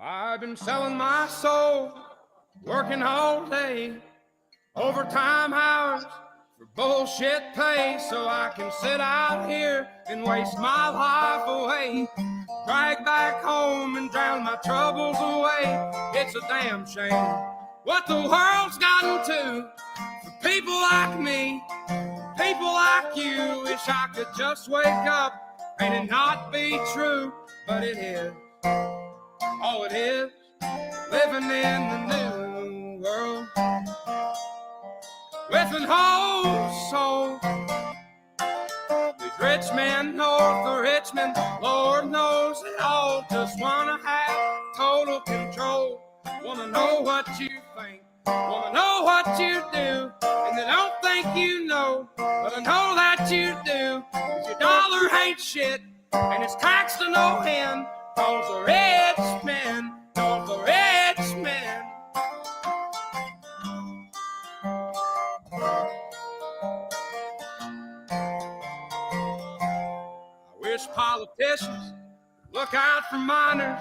I've been selling my soul, working all day, overtime hours for bullshit pay, so I can sit out here and waste my life away, drag back home and drown my troubles away. It's a damn shame what the world's gotten to for people like me, people like you. Wish I could just wake up and it not be true, but it is. Oh, it is living in the new world with an whole soul. These rich men north of Richmond, Lord knows they all just wanna have total control. Wanna know what you think, wanna know what you do, and they don't think you know, but I know that you do. 'Cause your dollar ain't shit, and it's taxed to no end. Cause the rich men, cause the rich men. I wish politicians look out for miners,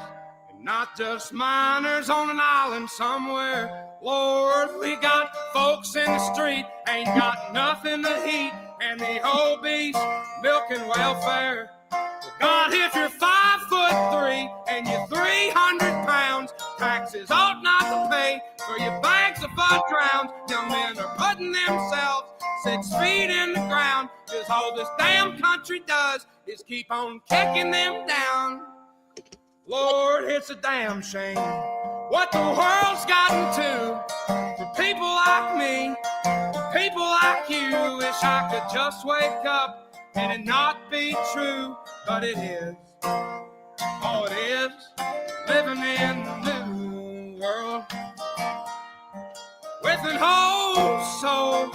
and not just miners on an island somewhere. Lord, we got folks in the street, ain't got nothing to eat, and the obese milking welfare. God, if you're 5'3" and you're 300 pounds, taxes ought not to pay for your bags of fudge rounds. Young men are putting themselves 6 feet in the ground, 'cause all this damn country does is keep on kicking them down. Lord, it's a damn shame what the world's gotten to for people like me, people like you. Wish I could just wake up and it not be true, but it is. Oh, it is living in the new world with an whole soul.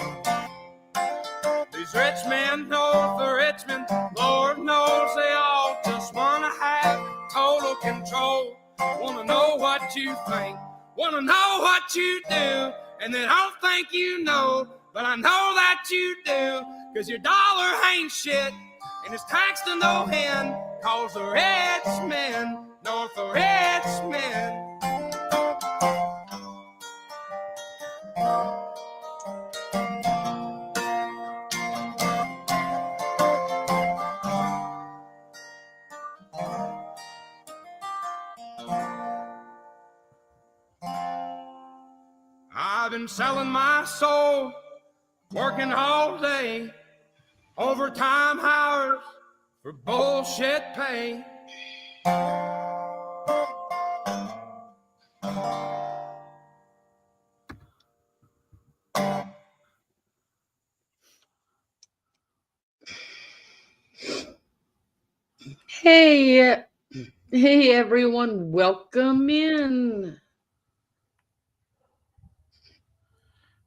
These rich men north of Richmond, Lord knows they all just wanna have total control. Wanna know what you think, wanna know what you do, and they don't think you know, but I know that you do. 'Cause your dollar ain't shit, and it's taxed to no end. Cause the rich men, north of rich men. I've been selling my soul, working all day, overtime hours for bullshit pay. Hey everyone, welcome in.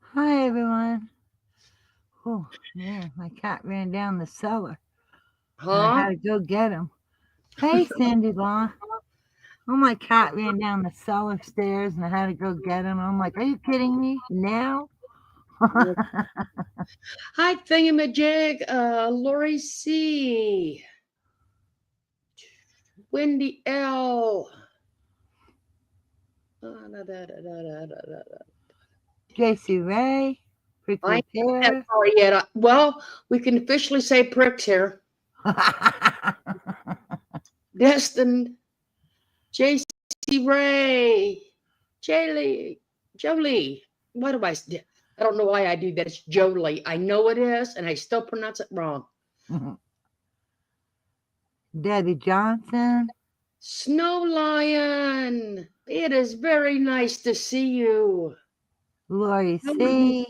Hi, everyone. Oh, man, my cat ran down the cellar. And I had to go get him. Hey, Sandy Law. Oh, my cat ran down the cellar stairs and I had to go get him. I'm like, are you kidding me? Now? Hi, Thingamajig, Lori C. Wendy L. JC Ray. I ain't that far yet. Well, we can officially say pricks here. Destin, JC Ray, Jolie. What do I don't know why I do that. It's Jolie. I know it is, and I still pronounce it wrong. Debbie Johnson. Snow Lion. It is very nice to see you. Lori C.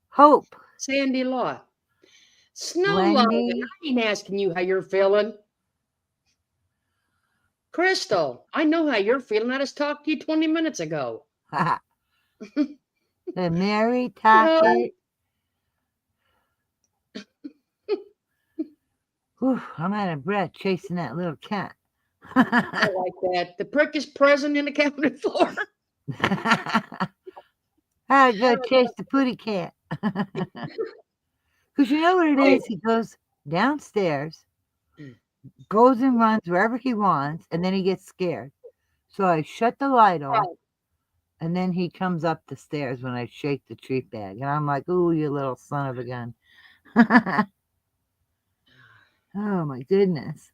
Hope. Sandy Law. Snow Lion. I ain't asking you how you're feeling. Crystal, I know how you're feeling. I just talked to you 20 minutes ago. The Mary Tackett. Whew, I'm out of breath chasing that little cat. I like that. The prick is present and accounted for. I go chase the putty cat. Because you know what it is? He goes downstairs, goes and runs wherever he wants, and then he gets scared. So I shut the light off, and then he comes up the stairs when I shake the treat bag. And I'm like, ooh, you little son of a gun. Oh, my goodness.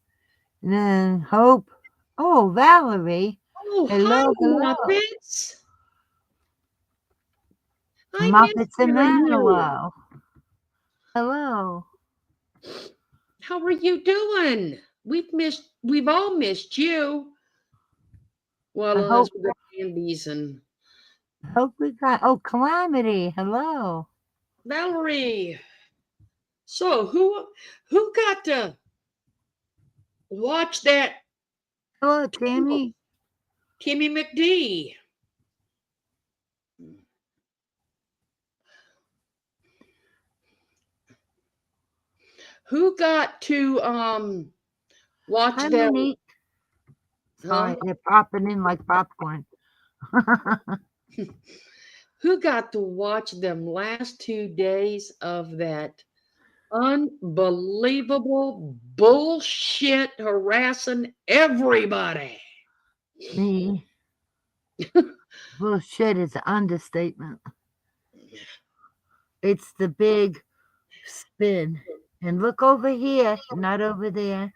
And then Hope. Oh, Valerie. Oh, Hello, hi, hello. Muppets. I Muppets missed hearing you. Emmanuel. Hello. How are you doing? We've all missed you. Well, I unless hope, we got Andy's and hope we got. Oh, Calamity. Hello. Valerie. So who got to watch that Hello, Tammy. Timmy McD? Who got to watch Hi, that? Monique. Sorry, Huh? they're popping in like popcorn. Who got to watch them last 2 days of that unbelievable bullshit harassing everybody? Me. Bullshit is an understatement. It's the big spin. And look over here, not over there.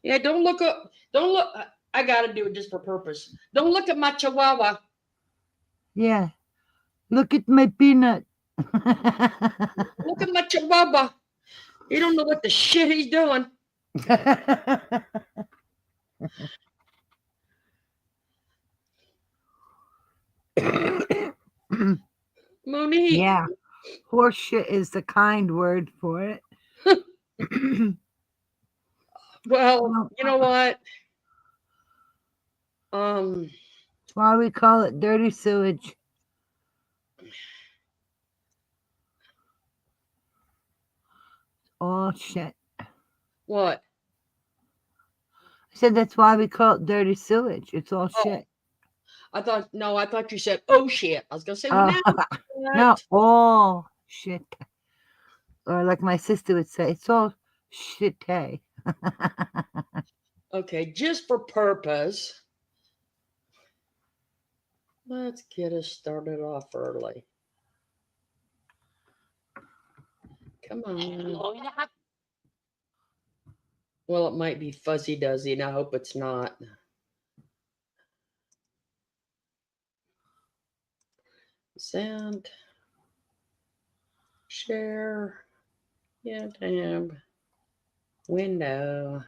Yeah, don't look up. Don't look. I gotta do it just for purpose. Don't look at my chihuahua. Yeah. Look at my peanut. Look at my chihuahua. He don't know what the shit he's doing. Monique. Yeah. Horseshit is the kind word for it. Well, you know what? That's why we call it dirty sewage. Oh shit. What? I said that's why we call it dirty sewage. It's all shit. I thought you said, oh shit. I was gonna say, Oh, no, all shit. Or like my sister would say, it's all shit. Okay, just for purpose. Let's get us started off early. Come on. Well, it might be fuzzy duzzy, and I hope it's not. Send. Share. Yeah, tab. Window.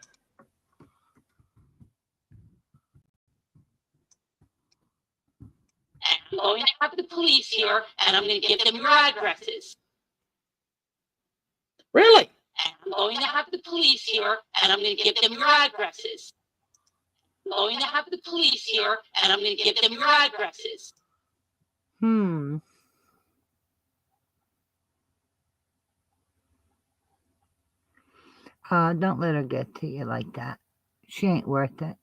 I'm going to have the police here, and I'm going to give them your addresses. Really? I'm going to have the police here, and I'm going to give them your addresses. I'm going to have the police here, and I'm going to give them your addresses. Don't let her get to you like that. She ain't worth it.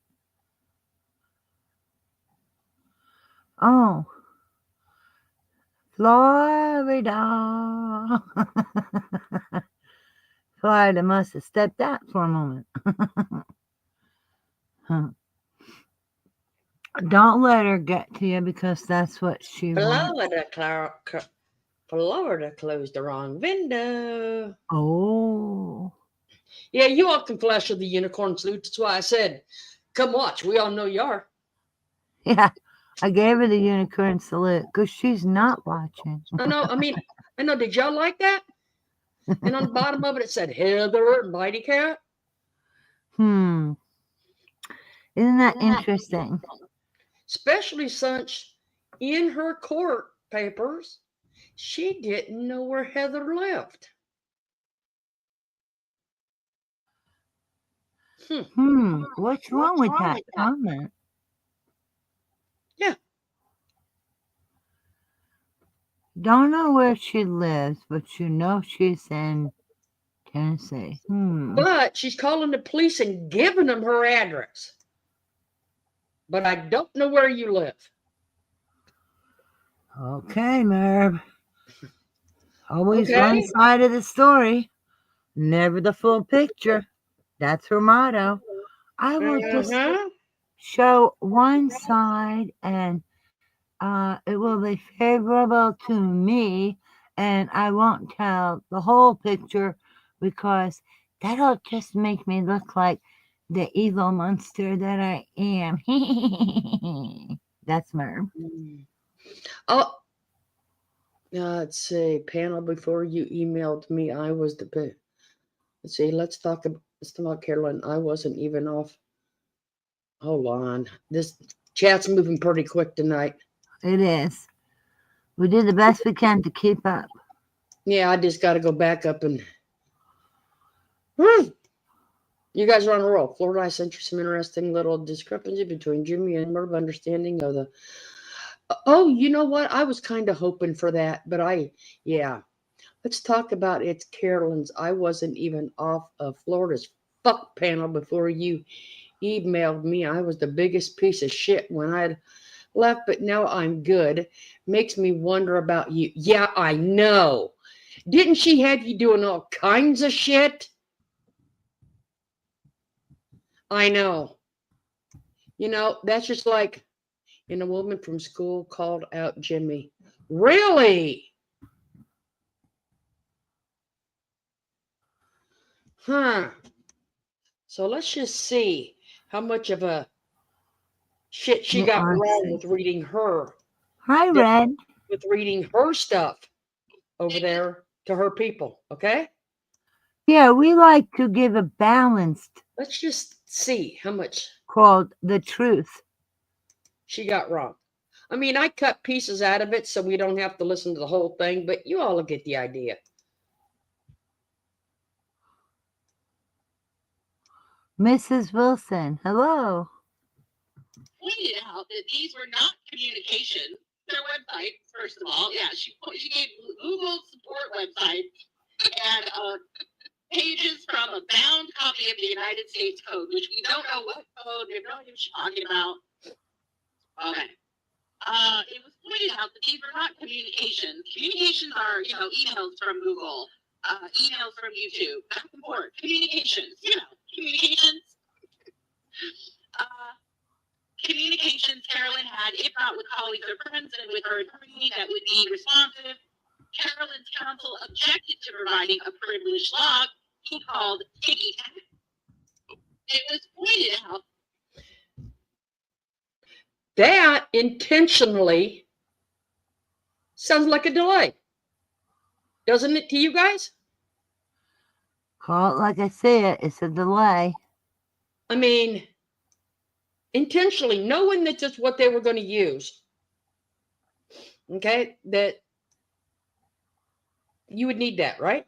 Oh. Florida. Florida must have stepped out for a moment. Don't let her get to you because that's what she wants. Florida closed the wrong window. Oh. Yeah, you all can flash with the unicorn salute. That's why I said, come watch. We all know you are. Yeah, I gave her the unicorn salute because she's not watching. I know. Did y'all like that? And on the bottom of it, it said Heather and Mighty Cat. Isn't that interesting? Especially since in her court papers, she didn't know where Heather lived. What's wrong with that comment? Yeah. Don't know where she lives, but you know she's in Tennessee. But she's calling the police and giving them her address. But I don't know where you live. Okay, Merv. Always one side of the story, never the full picture. That's her motto. I will just show one side, and it will be favorable to me, and I won't tell the whole picture because that'll just make me look like the evil monster that I am. That's Merv. Oh, let's see. Panel, before you emailed me, I was the. Let's see. Let's talk about Carolyn. I wasn't even off. Hold on. This chat's moving pretty quick tonight. It is. We did the best we can to keep up. Yeah, I just got to go back up and. You guys are on a roll. Florida, I sent you some interesting little discrepancy between Jimmy and Merv understanding of the. Oh, you know what? I was kind of hoping for that, but yeah. Let's talk about it's Carolyn's. I wasn't even off of Florida's fuck panel before you emailed me. I was the biggest piece of shit when I'd left, but now I'm good. Makes me wonder about you. Yeah, I know. Didn't she have you doing all kinds of shit? I know. You know, that's just like, and a woman from school called out Jimmy. Really? Huh. So let's just see how much of a shit she got wrong with reading her. Hi, Red. With reading her stuff over there to her people, okay? Yeah, we like to give a balanced. Let's just see how much called the truth she got wrong. I mean, I cut pieces out of it so we don't have to listen to the whole thing, but you all get the idea. Mrs. Wilson, hello. Pointed out that these were not communications. Their website, first of all, yeah, she gave Google support websites and pages from a bound copy of the United States Code, which we don't know what code. We have no idea what she's talking about. Okay. It was pointed out that these were not communications. Communications are, emails from Google, emails from YouTube, back and forth. Communications, communications. Communications Carolyn had, if not with colleagues or friends, and with her attorney that would be responsive. Carolyn's counsel objected to providing a privileged log he called ticky-tack. It was pointed out that intentionally sounds like a delay. Doesn't it to you guys? Call it like I say it. It's a delay. I mean, intentionally, knowing that that's what they were going to use. Okay? That you would need that, right?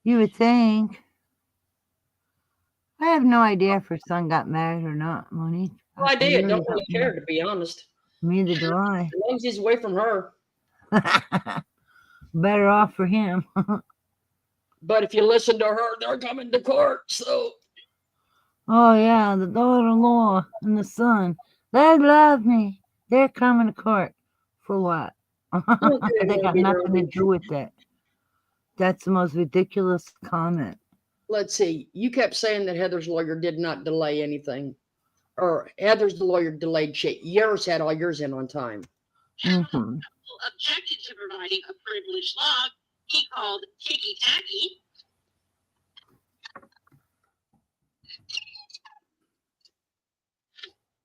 You would think. I have no idea if her son got married or not, Monique. No idea. Really don't really care, to be honest. Neither do I. As long as he's away from her. Better off for him. But if you listen to her, they're coming to court, so. Oh, yeah, the daughter-in-law and the son. They love me. They're coming to court. For what? They got nothing to do with that. That's the most ridiculous comment. Let's see. You kept saying that Heather's lawyer did not delay anything. Or Heather's lawyer delayed shit. Yours had all yours in on time. Mm-hmm. Objected to providing a privileged log he called ticky-tacky.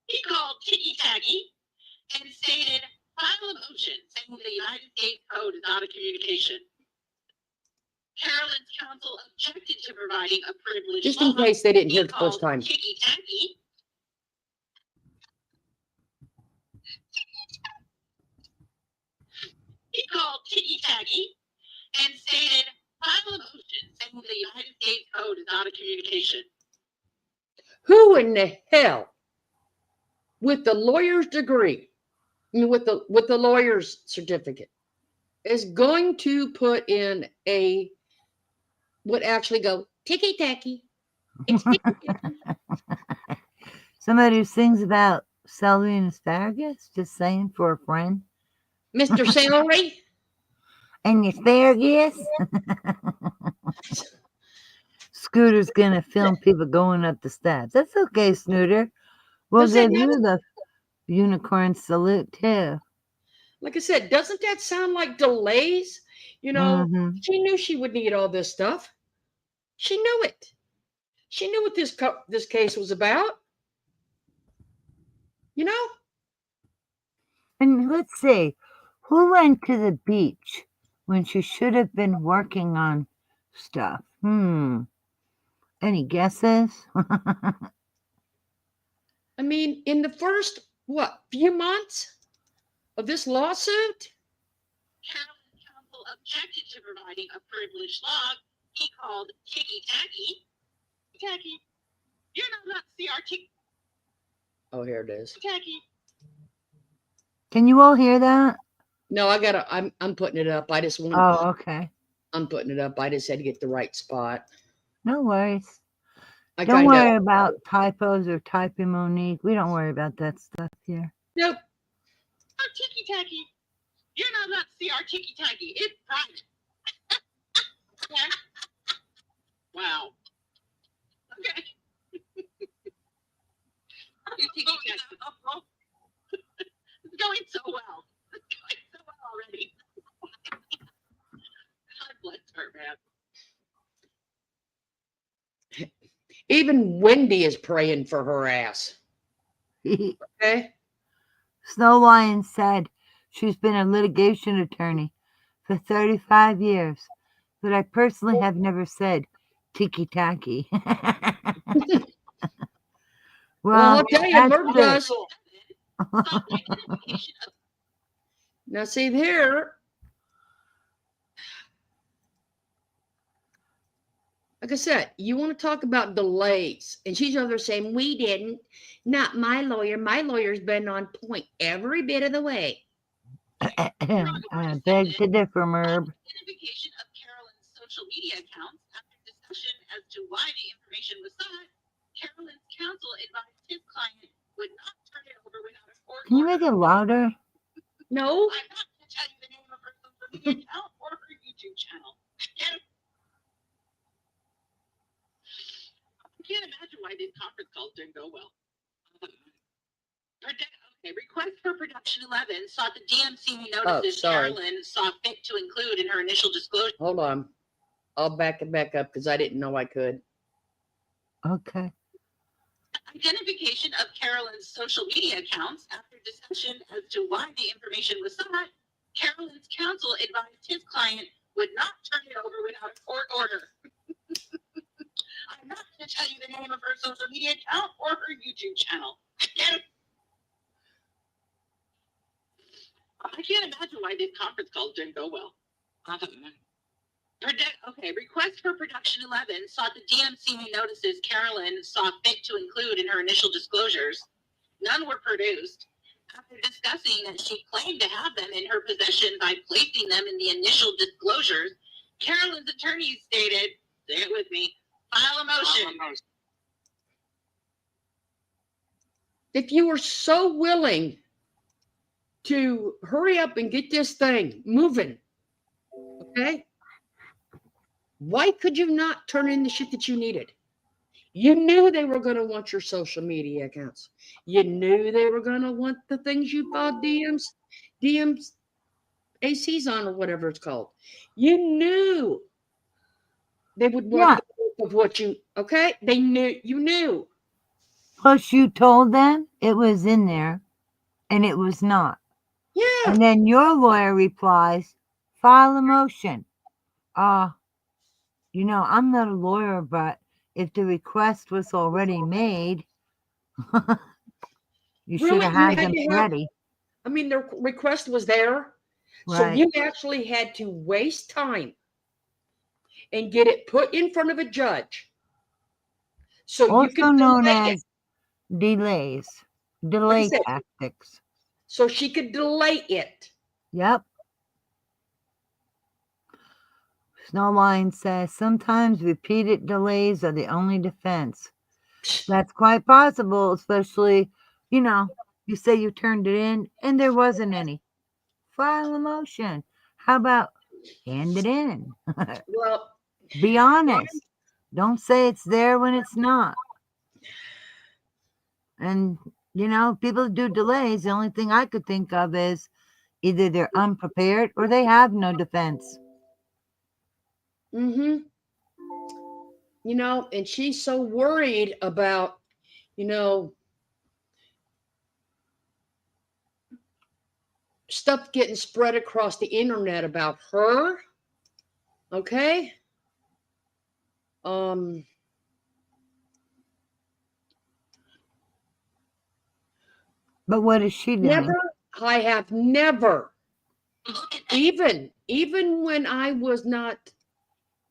He called ticky-tacky and stated, file a motion saying the United States Code is not a communication. Carolyn's counsel objected to providing a privileged just in case they didn't hear it the first time. Ticky-tacky. He called ticky-tacky and stated, file a motion saying the United States Code is not a communication. Who in the hell, with the lawyer's degree, I mean, with the lawyer's certificate, is going to put in would actually go ticky-tacky? Somebody who sings about celery and asparagus, just saying for a friend. Mr. Celery? And asparagus? Scooter's going to film people going up the steps. That's okay, Snooter. We'll Does that give not, you the unicorn salute too. like I said, doesn't that sound like delays? You know, Mm-hmm. she knew she would need all this stuff. She knew it. She knew what this case was about. You know? And let's see, who went to the beach when she should have been working on stuff? Any guesses? I mean, in the first, few months of this lawsuit? Carolyn's counsel objected to providing a privileged log he called ticky tacky. Tacky. You're not CRT Oh, here it is. tacky. Can you all hear that? No, I'm putting it up. I just want Oh, okay. I'm putting it up. I just had to get the right spot. No worries. I Don't kind worry of about typos or typing, Monique. We don't worry about that stuff here. nope. Oh, ticky tacky. You're not CR ticky tacky. It's private. Okay. Wow. Okay. You ticky tacky. It's going so well. It's going so well already. God bless her, man. Even Wendy is praying for her ass. Okay. Snow Lion said she's been a litigation attorney for 35 years, but I personally have never said tiki tacky. Well, Well, I'll tell you, that's Murph it. does. Sought identification of Now, see here. Like I said, you want to talk about delays, and she's over there saying we didn't. Not my lawyer. My lawyer's been on point every bit of the way. I beg to differ, Merb. identification of Carolyn's social media accounts after discussion as to why the information was sought. Carolyn's counsel advised his client would not turn it over without a court Can you order. make it louder? No, I'm not going to tell you the name of her social media account or her YouTube channel. I can't imagine why these conference calls didn't go well. Okay, request for production 11 sought the DMCA notices sorry. Carolyn saw fit to include in her initial disclosure. hold on. I'll back it back up because I didn't know I could. Okay. Identification of Carolyn's social media accounts after discussion as to why the information was sought. Carolyn's counsel advised his client would not turn it over without a court order. I'm not going to tell you the name of her social media account or her YouTube channel. I can't imagine why these conference calls didn't go well. Okay, request for production 11 sought the DMCA notices Carolyn saw fit to include in her initial disclosures. None were produced. After discussing that she claimed to have them in her possession by placing them in the initial disclosures, Carolyn's attorney stated, say it with me, file a motion. If you were so willing to hurry up and get this thing moving, okay? Why could you not turn in the shit that you needed? You knew they were going to want your social media accounts. You knew they were going to want the things you filed DMs, ACs on, or whatever it's called. You knew they would want the proof of what you, okay? They knew, you knew. Plus, you told them it was in there, and it was not. Yeah. And then your lawyer replies, file a motion. I'm not a lawyer, but if the request was already made, you should Really? have You had had them to have- ready. I mean, the request was there. So Right. you actually had to waste time and get it put in front of a judge. So you Also could known delay it. as delays, delay said- tactics. So she could delay it. Yep. Snowline says sometimes repeated delays are the only defense. That's quite possible, especially, you say you turned it in and there wasn't any. File a motion. How about hand it in? Well, Be honest. Don't say it's there when it's not. And You know, people do delays. The only thing I could think of is either they're unprepared or they have no defense. Mm-hmm. You know, and she's so worried about, you know, stuff getting spread across the internet about her. Okay. Um, But what is she doing? never, I have never, Look at that. even when I was not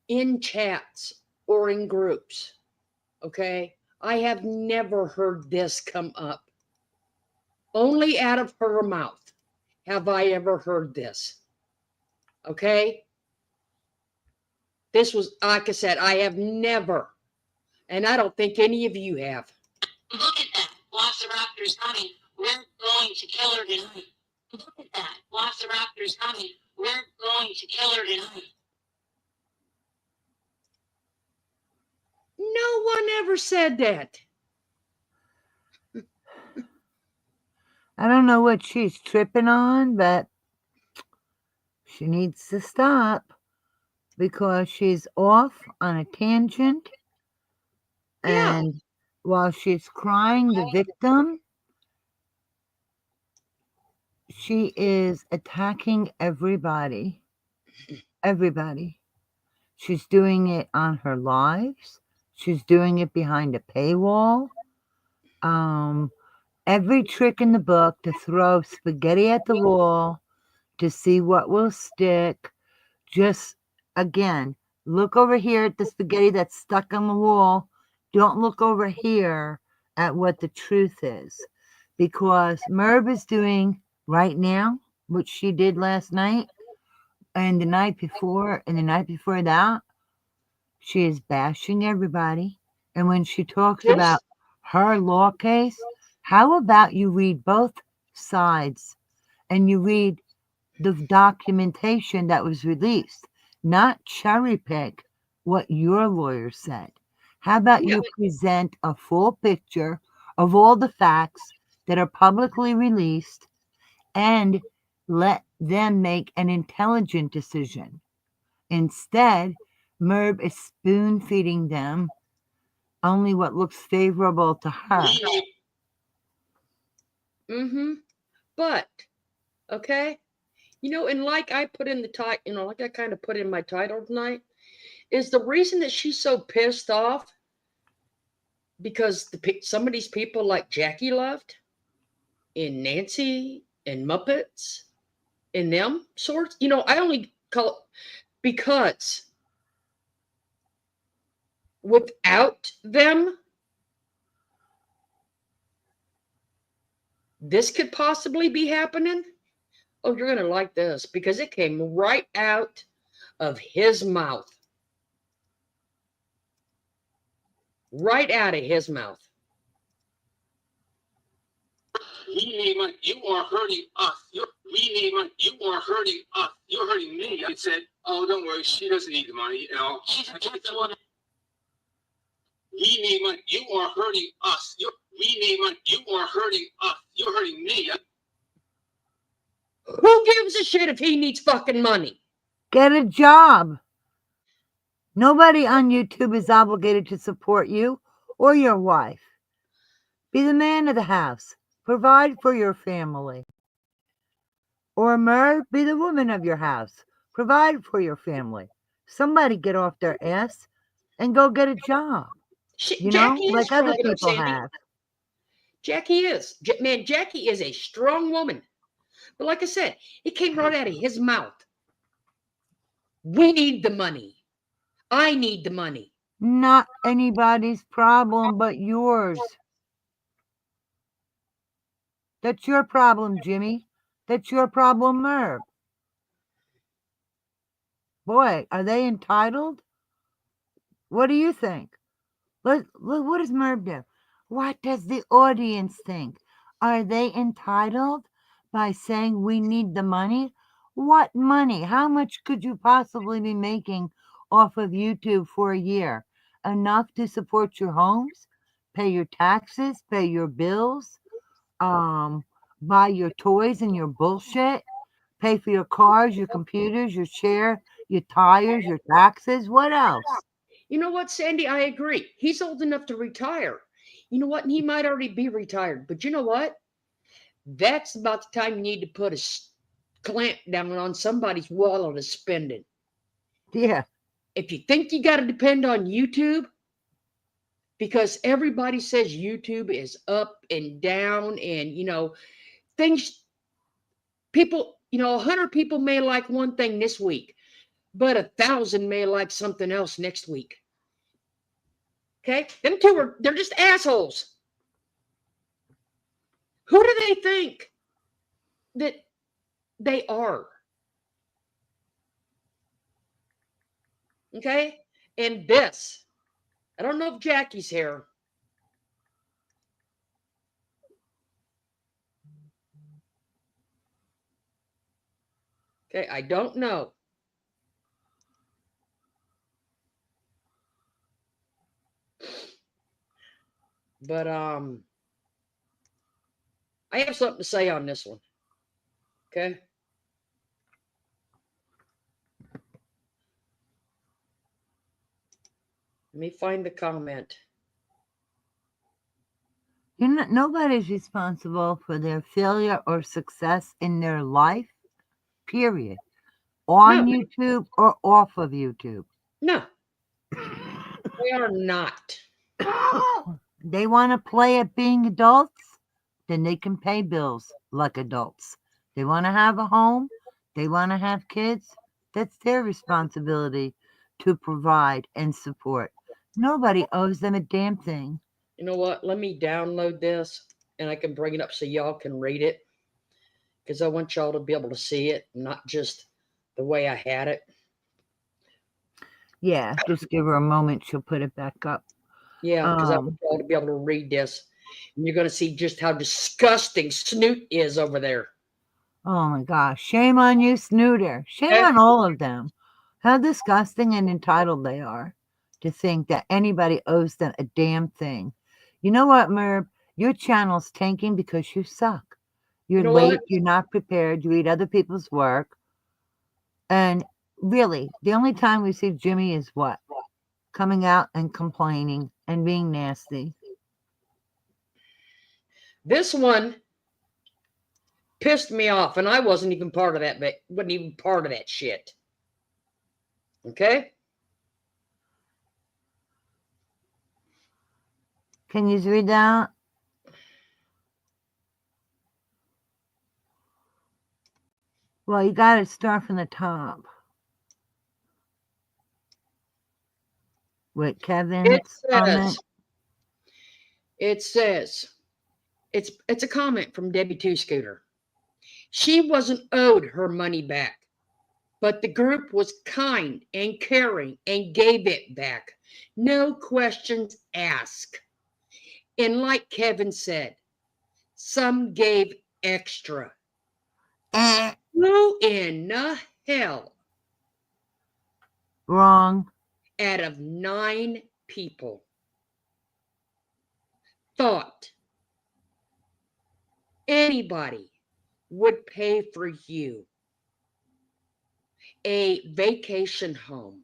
in chats or in groups, okay, I have never heard this come up. Only out of her mouth have I ever heard this. Okay. This was, like I said, I have never, and I don't think any of you have. Look at that. Velociraptor's coming. We're going to kill her tonight. Look at that. Velociraptor's coming. We're going to kill her tonight. No one ever said that. I don't know what she's tripping on, but she needs to stop because she's off on a tangent. Yeah. And while she's crying the victim, she is attacking everybody. Everybody. She's doing it on her lives. She's doing it behind a paywall. Every trick in the book to throw spaghetti at the wall to see what will stick. Just, again, look over here at the spaghetti that's stuck on the wall. Don't look over here at what the truth is. Because Merv is doing right now what she did last night and the night before and the night before that. She is bashing everybody. And when she talks Yes. about her law case, how about you read both sides and you read the documentation that was released, not cherry pick what your lawyer said? How about you present a full picture of all the facts that are publicly released and let them make an intelligent decision? Instead, Merv is spoon feeding them only what looks favorable to her. Mm-hmm. But, okay, you know, and like I put in the title, you know, like I kind of put in my title tonight, is the reason that she's so pissed off because some of these people like Jackie left, and Nancy and Muppets and them sorts. You know, I only call it because without them, this could possibly be happening. Oh, you're going to like this because it came right out of his mouth. Right out of his mouth. We need money. You are hurting us. We need money. You are hurting us. You're hurting me. I said, oh, don't worry. She doesn't need the money. You know, She's just the woman. we need money. You are hurting us. We need money. You are hurting us. You're hurting me. Who gives a shit if he needs fucking money? Get a job. Nobody on YouTube is obligated to support you or your wife. Be the man of the house. Provide for your family. Or Merv, be the woman of your house. Provide for your family. Somebody get off their ass and go get a job. You know, Jackie is like other strong enough, people Sandy. have. Jackie is. Man, Jackie is a strong woman. But like I said, it came right out of his mouth. We need the money. I need the money. Not anybody's problem but yours. That's your problem, Jimmy. That's your problem, Merv. Boy, are they entitled? What do you think? What does Merv do? What does the audience think? Are they entitled by saying we need the money? What money? How much could you possibly be making off of YouTube for a year? Enough to support your homes, pay your taxes, pay your bills? buy your toys and your bullshit, pay for your cars, your computers, your chair, your tires, your taxes. What else? You know what, Sandy? I agree. He's old enough to retire. You know what? And he might already be retired. But you know what? That's about the time you need to put a clamp down on somebody's wallet of spending. Yeah. If you think you got to depend on YouTube, because everybody says YouTube is up and down, and things, people, 100 people may like one thing this week, but 1,000 may like something else next week. Okay, them two they're just assholes. Who do they think that they are? Okay, and this, I don't know if Jackie's here. Okay, I don't know. But I have something to say on this one. Okay. Let me find the comment. Nobody's responsible for their failure or success in their life, period. On No. YouTube or off of YouTube. No. They are not. They want to play at being adults, then they can pay bills like adults. They want to have a home, they want to have kids. That's their responsibility to provide and support. Nobody owes them a damn thing. You know what? Let me download this and I can bring it up so y'all can read it, because I want y'all to be able to see it, not just the way I had it. Yeah, just give her a moment. She'll put it back up. Yeah, because I want y'all to be able to read this. And you're going to see just how disgusting Snoot is over there. Oh my gosh. Shame on you, Snooter. Shame on all of them. How disgusting and entitled they are to think that anybody owes them a damn thing. You know what, Merb? Your channel's tanking because you suck. You're late. You're not prepared. You eat other people's work. And really, the only time we see Jimmy is what? Coming out and complaining and being nasty. This one pissed me off, and I wasn't even part of that, but wasn't even part of that shit. Okay? Can you read that? Well, you got to start from the top. With Kevin's comment. It says, it's a comment from Debbie Two Scooter. She wasn't owed her money back, but the group was kind and caring and gave it back. No questions asked. And like Kevin said, some gave extra. Who in the hell? Wrong. Out of 9 people thought anybody would pay for you a vacation home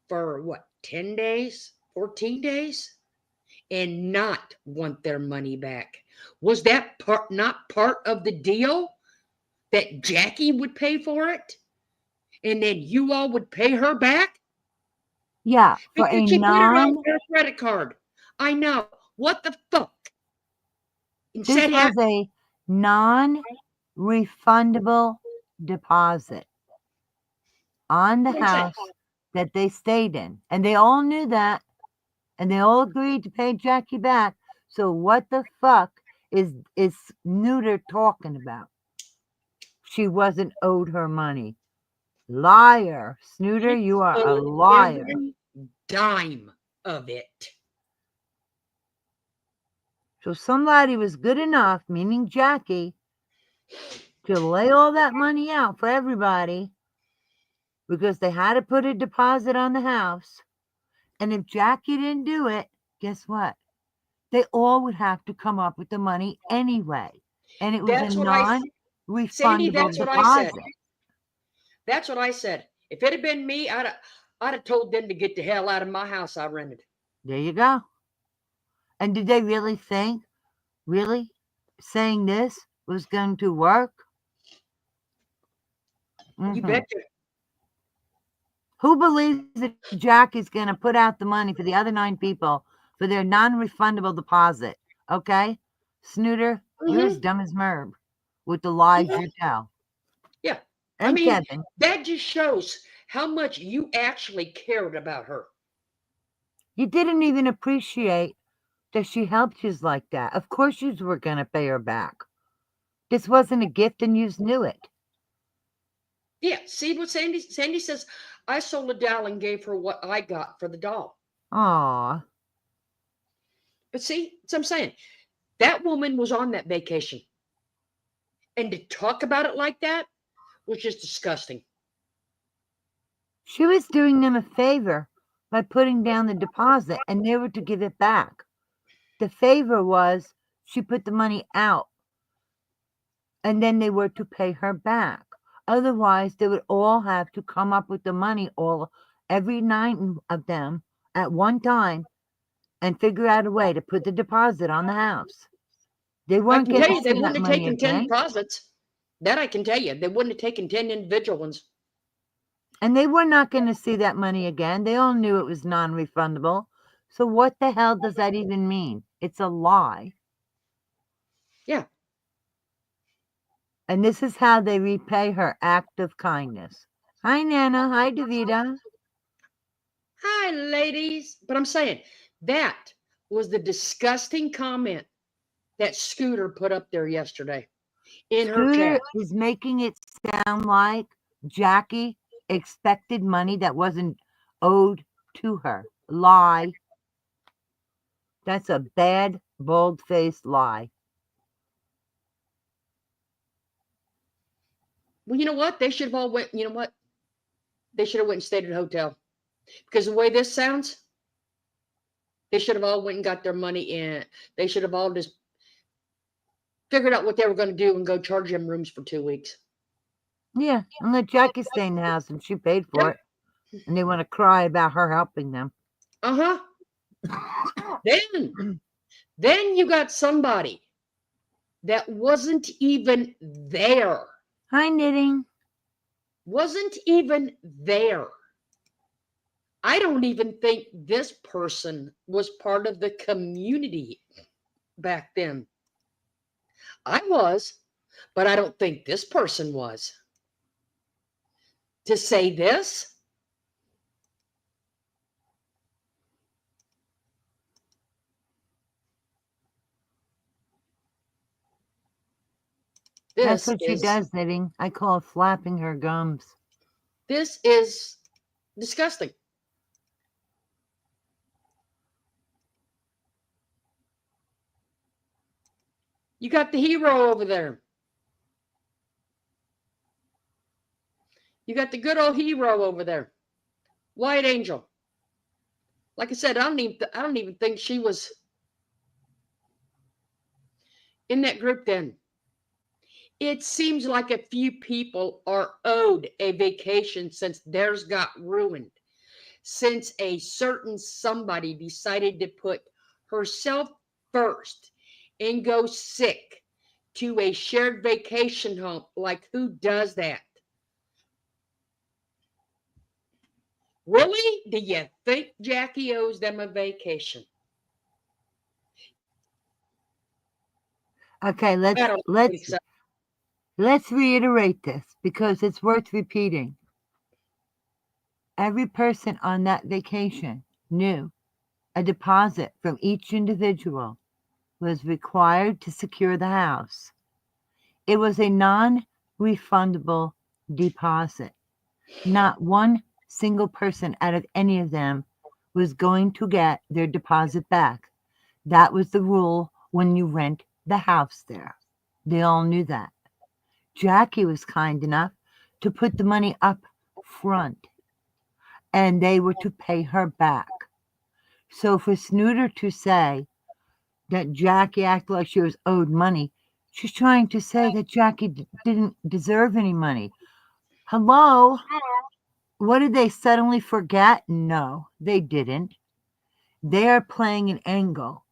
for what, 10 days, 14 days, and not want their money back? Was that not part of the deal, that Jackie would pay for it and then you all would pay her back? Yeah, for because she put it on her credit card. I know. What the fuck? This was a non-refundable deposit on the house that they stayed in. And they all knew that. And they all agreed to pay Jackie back. So what the fuck is Snooter talking about? She wasn't owed her money. Liar. Snooter, you are a liar. Every dime of it. So somebody was good enough, meaning Jackie, to lay all that money out for everybody because they had to put a deposit on the house. And if Jackie didn't do it, guess what? they all would have to come up with the money anyway. And it was That's a what I s- Sandy, non-refundable that's what I said. deposit. That's what I said. If it had been me, I'd have told them to get the hell out of my house I rented. There you go. And did they really think, saying this was going to work? You Mhm. betcha. Who believes that Jack is going to put out the money for the other 9 people for their non-refundable deposit? Okay? Snooter, you're as dumb as Merb with the lies Mhm. you tell. Yeah. And Kevin. That just shows how much you actually cared about her. You didn't even appreciate that she helped you like that. Of course you were going to pay her back. This wasn't a gift and you knew it. Yeah. See what Sandy says? I sold a doll and gave her what I got for the doll. Aw. But see, that's what I'm saying. That woman was on that vacation. And to talk about it like that was just disgusting. She was doing them a favor by putting down the deposit and they were to give it back. The favor was she put the money out and then they were to pay her back. Otherwise, they would all have to come up with the money, every 9 of them at one time, and figure out a way to put the deposit on the house. They I weren't can going tell to you, see they that wouldn't have money taken 10 again. deposits. That I can tell you. They wouldn't have taken 10 individual ones. And they were not going to see that money again. They all knew it was non-refundable. So what the hell does that even mean? It's a lie. Yeah. And this is how they repay her act of kindness. Hi, Nana. Hi, Davida. Hi, ladies. But I'm saying that was the disgusting comment that Scooter put up there yesterday in her Scooter chat. is making it sound like Jackie expected money that wasn't owed to her. Lie. That's a bad, bold-faced lie. Well, you know what? They should have all went, you know what? They should have went and stayed at a hotel. Because the way this sounds, they should have all went and got their money in. They should have all just figured out what they were going to do and go charge them rooms for 2 weeks. Yeah, and let Jackie stay in the house and she paid for Yep. it. And they want to cry about her helping them. Uh-huh. Then you got somebody that wasn't even there. Hi, Knitting. Wasn't even there. I don't even think this person was part of the community back then. I was, but I don't think this person was. To say this, That's what she does, Knitting. I call it flapping her gums. This is disgusting. You got the hero over there. You got the good old hero over there. White Angel. Like I said, I don't even think she was in that group then. It seems like a few people are owed a vacation since theirs got ruined. Since a certain somebody decided to put herself first and go sick to a shared vacation home. Like, who does that? Really? Do you think Jackie owes them a vacation? Okay, let's reiterate this because it's worth repeating. Every person on that vacation knew a deposit from each individual was required to secure the house. It was a non-refundable deposit. Not one single person out of any of them was going to get their deposit back. That was the rule when you rent the house there. They all knew that. Jackie was kind enough to put the money up front, and they were to pay her back. So for Snooter to say that Jackie acted like she was owed money. She's trying to say that Jackie didn't deserve any money. Hello? What did they suddenly forget? No, they didn't. They are playing an angle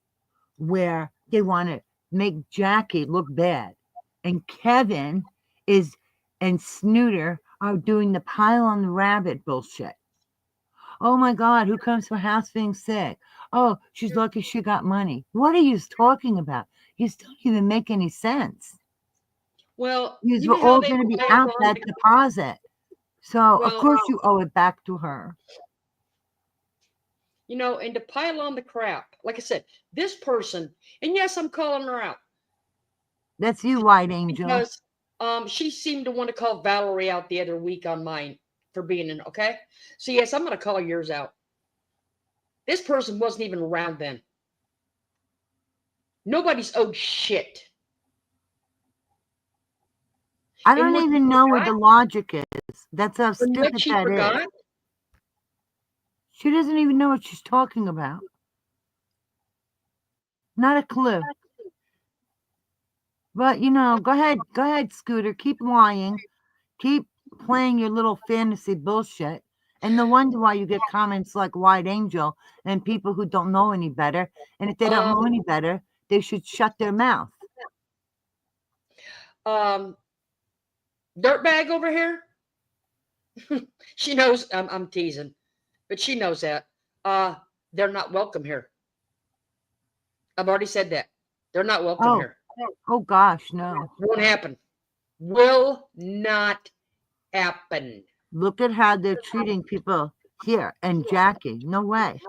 where they want to make Jackie look bad. And Kevin is and Snooter are doing the pile on the rabbit bullshit. Oh my God, who comes to her house being sick? Oh, she's lucky she got money. What are you talking about? You don't even make any sense. Well, These you were know how all they going to be pile out on that deposit. So, of Well, course, you owe it back to her. you know, and to pile on the crap. Like I said, this person, and yes, I'm calling her out That's you, White Angel. because she seemed to want to call Valerie out the other week on mine for being in. Okay, so yes, I'm going to call yours out. This person wasn't even around then. Nobody's owed shit. I And don't what even she know what forgot- the logic is. That's how and stupid what she that forgot, is. She doesn't even know what she's talking about. Not a clue. But you know, go ahead, Scooter. Keep lying. Keep playing your little fantasy bullshit. And no wonder why you get comments like White Angel and people who don't know any better. And if they don't know any better, they should shut their mouth. Dirtbag over here. She knows I'm teasing, but she knows that. They're not welcome here. I've already said that. They're not welcome here. Oh gosh, no. Won't happen. Will not happen. Look at how they're treating people here and Jackie. No way.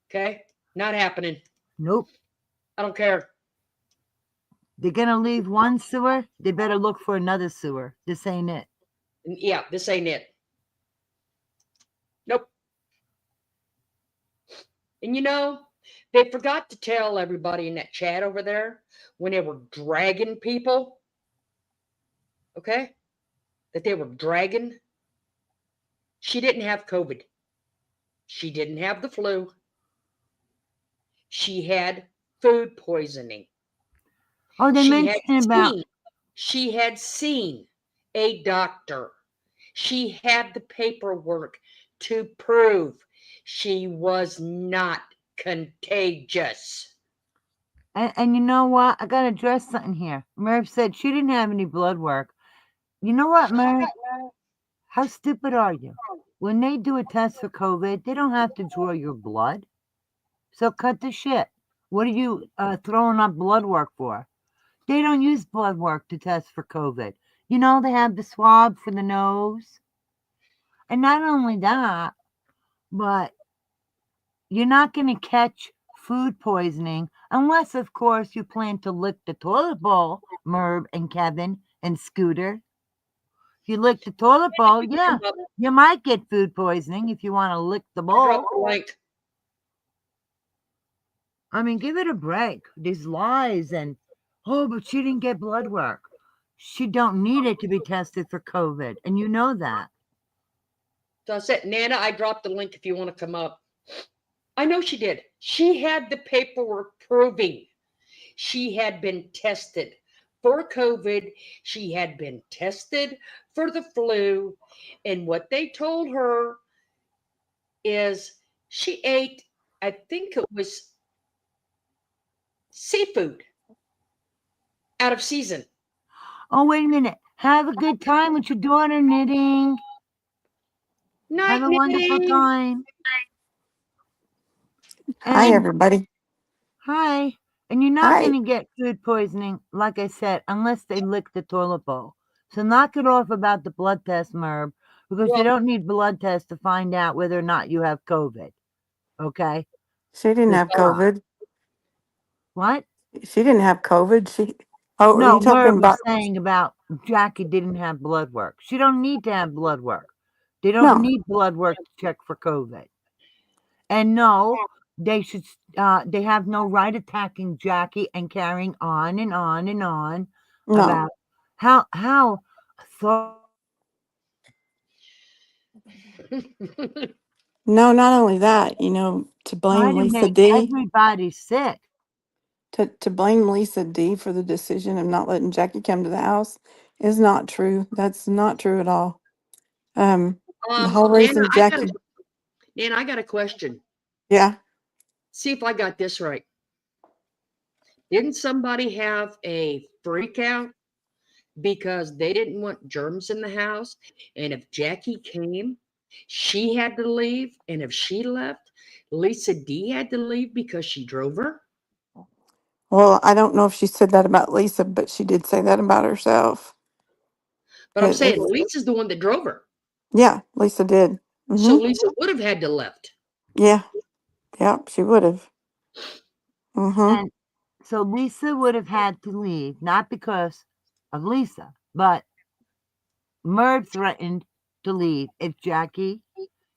Okay? Not happening. Nope. I don't care. They're gonna leave one sewer, they better look for another sewer. This ain't it. Yeah, this ain't it. Nope. And you know, they forgot to tell everybody in that chat over there when they were dragging people, okay, that they were dragging. She didn't have COVID. She didn't have the flu. She had food poisoning. Oh, they mentioned about. She had seen a doctor. She had the paperwork to prove she was not contagious. And you know what? I got to address something here. Merv said she didn't have any blood work. You know what, Merv? How stupid are you? When they do a test for COVID, they don't have to draw your blood. So cut the shit. What are you throwing up blood work for? They don't use blood work to test for COVID. You know, they have the swab for the nose. And not only that, but you're not going to catch food poisoning unless, of course, you plan to lick the toilet bowl, Merv and Kevin and Scooter. If you lick the toilet bowl, yeah, you might get food poisoning if you want to lick the bowl. I mean, give it a break. These lies and, oh, but she didn't get blood work. She don't need it to be tested for COVID, and you know that. So I said, Nana, I dropped the link if you want to come up. I know she did. She had the paperwork proving she had been tested for COVID. She had been tested for the flu. And what they told her is she ate, I think it was seafood out of season. Oh, wait a minute. Have a good time with your daughter knitting. Night, Have a wonderful time. Hi, everybody. Hi. And you're not going to get food poisoning, like I said, unless they lick the toilet bowl. So knock it off about the blood test, Merv, because they don't need blood tests to find out whether or not you have COVID. Okay? She didn't have COVID. What? She didn't have COVID. No, are you talking Merv about? was saying about Jackie didn't have blood work. She don't need to have blood work. They don't need blood work to check for COVID. And no, they should. They have no right attacking Jackie and carrying on and on and on about how. No, not only that. You know, to blame Try to Lisa make D. everybody sick. to blame Lisa D for the decision of not letting Jackie come to the house is not true. That's not true at all. The whole reason Jackie, Nana, I got a question. yeah, See if I got this right. Didn't somebody have a freak out because they didn't want germs in the house? And if Jackie came, she had to leave. And if she left, Lisa D had to leave because she drove her? well, I don't know if she said that about Lisa, but she did say that about herself. But I'm It- saying it's- Lisa's the one that drove her. yeah, Lisa did. So Mm-hmm. Lisa would have had to left. Yeah, yeah, she would have. Mm-hmm. And so Lisa would have had to leave, not because of Lisa, but Merv threatened to leave if Jackie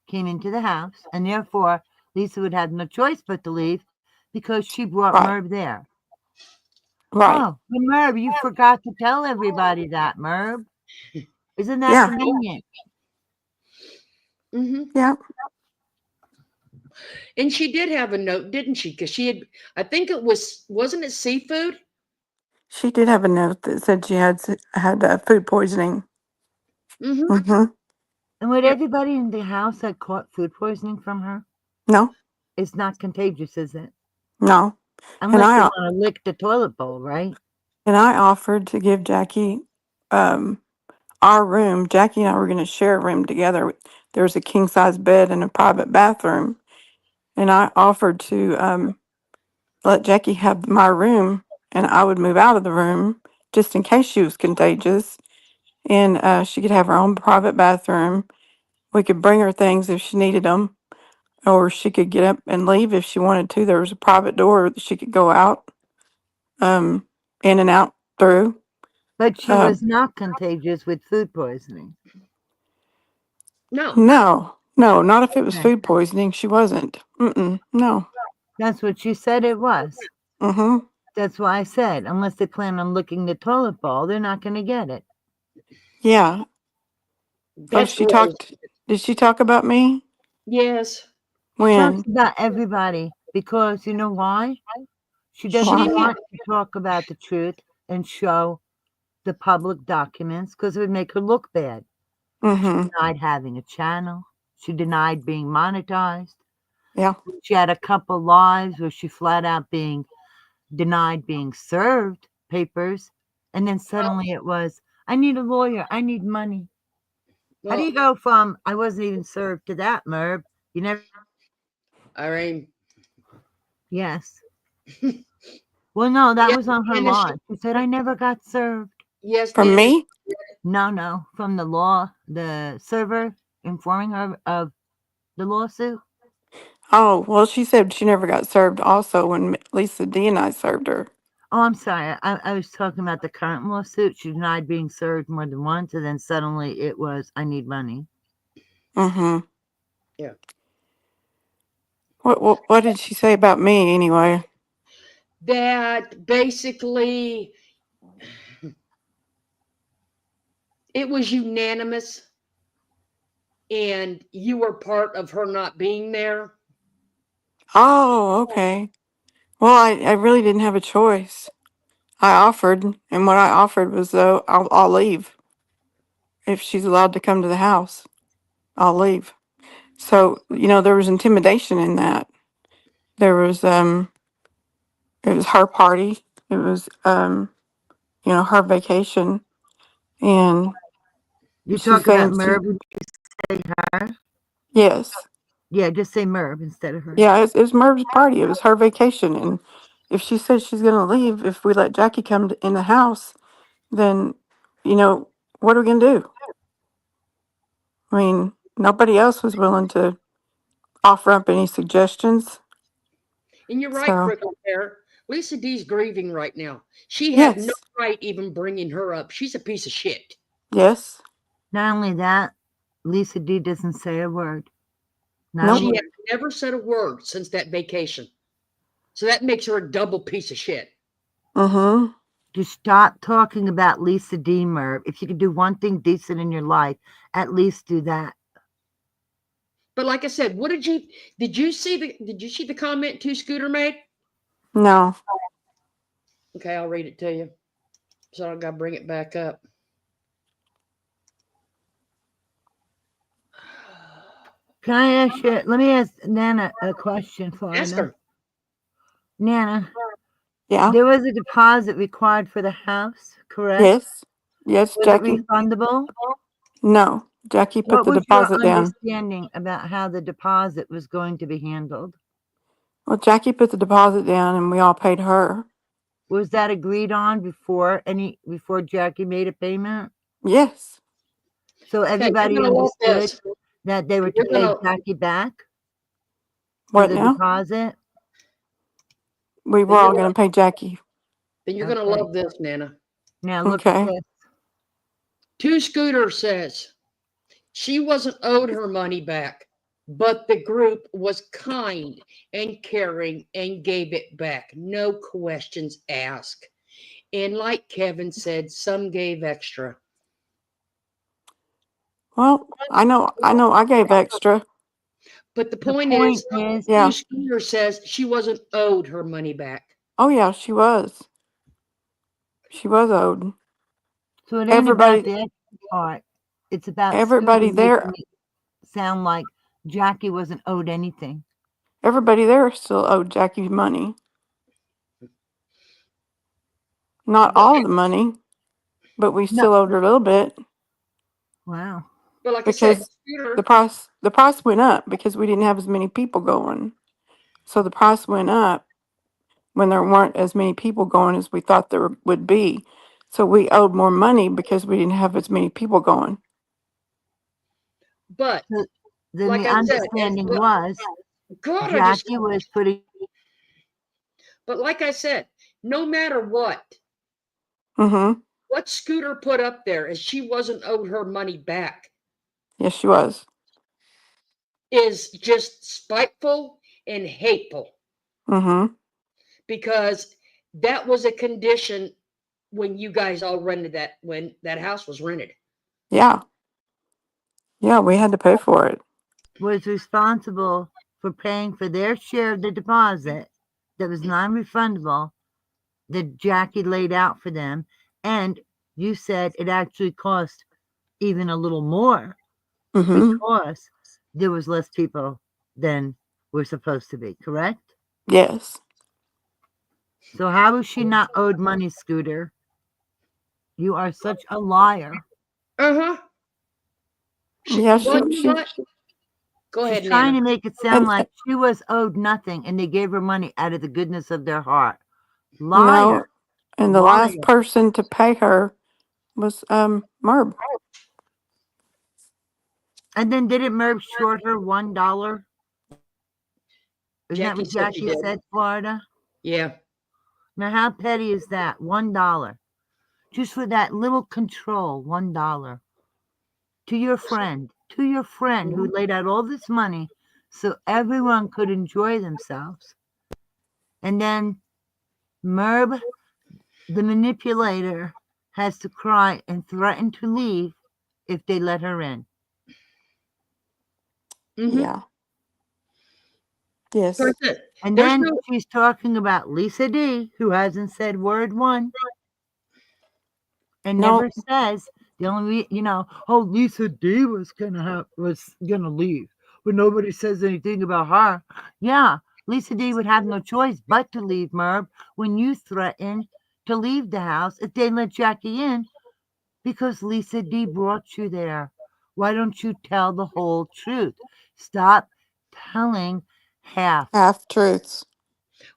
came into the house, and therefore Lisa would have no choice but to leave because she brought Right. Merv there. Right. Oh, but Merv, you forgot to tell everybody that, Merv. Isn't that Yeah. convenient? Mm-hmm. Yeah. And she did have a note, didn't she? Because she had, I think wasn't it seafood? She did have a note that said she had food poisoning. Mm-hmm. Mm-hmm. And would Yeah. everybody in the house that caught food poisoning from her? No. It's not contagious, is it? No. Unless I- they want to lick the toilet bowl, right? And I offered to give Jackie our room. Jackie and I were going to share a room together. There's a king size bed and a private bathroom. And I offered to let Jackie have my room, and I would move out of the room just in case she was contagious. And she could have her own private bathroom. We could bring her things if she needed them, or she could get up and leave if she wanted to. There was a private door that she could go out, in and out through. But she Uh, was not contagious with food poisoning. No. No, not if it was Okay. food poisoning. She wasn't. No. That's what she said it was. Mm-hmm. That's why I said, unless they plan on licking the toilet bowl, they're not going to get it. Yeah. That's She gross. talked. Did she talk about me? Yes. She When? talks about everybody because you know why? She doesn't Why? want to talk about the truth and show the public documents because it would make her look bad. She Mm-hmm. denied having a channel. She denied being monetized. Yeah. She had a couple lives where she flat out being denied being served papers. And then suddenly it was, I need a lawyer. I need money. How do you go from I wasn't even served to that, Merv? You never. I mean, Yes. Well, no, that Yeah, was on her and law. She said I never got served. yes. From Nana, me? No, from the law, the server informing her of the lawsuit. Oh, well, she said she never got served also when Lisa D and I served her. Oh, I'm sorry. I was talking about the current lawsuit. She denied being served more than once, and then suddenly it was, I need money. Mm-hmm. Yeah. What did she say about me anyway? That basically it was unanimous and you were part of her not being there. Oh, okay. Well, I really didn't have a choice. I offered, and what I offered was, though, I'll leave. If she's allowed to come to the house, I'll leave. So, there was intimidation in that. There was, it was her party. It was, her vacation. And You she's talk about saying, Merv, would you say her? yes. Yeah, just say Merv instead of her. Yeah, it was Merv's party. It was her vacation. And if she says she's going to leave, if we let Jackie come in the house, then, what are we going to do? I mean, nobody else was willing to offer up any suggestions. And you're right, So, Prickle Pear. Lisa D's grieving right now. She had no yes, right even bringing her up. She's a piece of shit. yes, Not only that, Lisa D doesn't say a word. Not Nope. a She word. has never said a word since that vacation. So that makes her a double piece of shit. mm-hmm, Just stop talking about Lisa D, Merv. If you could do one thing decent in your life, at least do that. But like I said, did you see the comment Scooter made? no, Okay, I'll read it to you. So I gotta bring it back up. Can I ask you? Let me ask Nana a question, Ask Florida. her. Nana, Yeah. there was a deposit required for the house, correct? Yes. Yes, Was Jackie. it refundable? No, Jackie put What the was your deposit down. understanding about how the deposit was going to be handled? Well, Jackie put the deposit down and we all paid her. Was that agreed on before Jackie made a payment? Yes. So Okay, everybody you're gonna love understood this. that they were to You're pay gonna Jackie back for What the now? deposit? We were then all you're, going to pay Jackie. then you're gonna Okay. love this, Nana. Now look at Okay. this. Two Scooter says she wasn't owed her money back, but the group was kind and caring and gave it back. No questions asked. And like Kevin said, some gave extra. Well, I know I gave extra. But the The point point is, is, Yeah. Two Scooter says she wasn't owed her money back. Oh yeah, she was. She was owed. so it ain't about Everybody the extra part. It's about everybody Scooter there making it sound like Jackie wasn't owed anything. everybody there still owed Jackie money. Not But, all of the money, but we No. still owed her a little bit Wow. but like I said, because Scooter, the price went up because we didn't have as many people going. So the price went up when there weren't as many people going as we thought there would be. So we owed more money because we didn't have as many people going. but So then like the I said, understanding but- was God, I just, Jackie was putting but like I said, no matter what Mm-hmm. Scooter put up there is she wasn't owed her money back Yes, she was. is just spiteful and hateful Mm-hmm. because that was a condition when you guys all rented that, when that house was rented. Yeah. Yeah, we had to pay for it. was responsible for paying for their share of the deposit that was non-refundable that Jackie laid out for them. And you said it actually cost even a little more Mm-hmm. because there was less people than were supposed to be, correct? Yes. So how was she not owed money, Scooter? You are such a liar. Uh-huh. Yeah, Well, you know what? Go She's ahead, trying Nana. to make it sound And like she was owed nothing and they gave her money out of the goodness of their heart. no, Liar. and the Liar. last person to pay her was Merb. And then didn't Merv short her $1? Isn't that Jackie what said she Jackie did. said, Florida? Yeah. Now, how petty is that? $1. Just for that little control, $1. To your friend who laid out all this money so everyone could enjoy themselves. And then Merb, the manipulator, has to cry and threaten to leave if they let her in. Mhm. Yeah. Yes. That's it. And There's then no- she's talking about Lisa D, who hasn't said word one. And No. never says the only oh, Lisa D was gonna leave, but nobody says anything about her. Yeah, Lisa D would have no choice but to leave, Merv, when you threaten to leave the house if they let Jackie in, because Lisa D brought you there. Why don't you tell the whole truth? Stop telling half Half truths.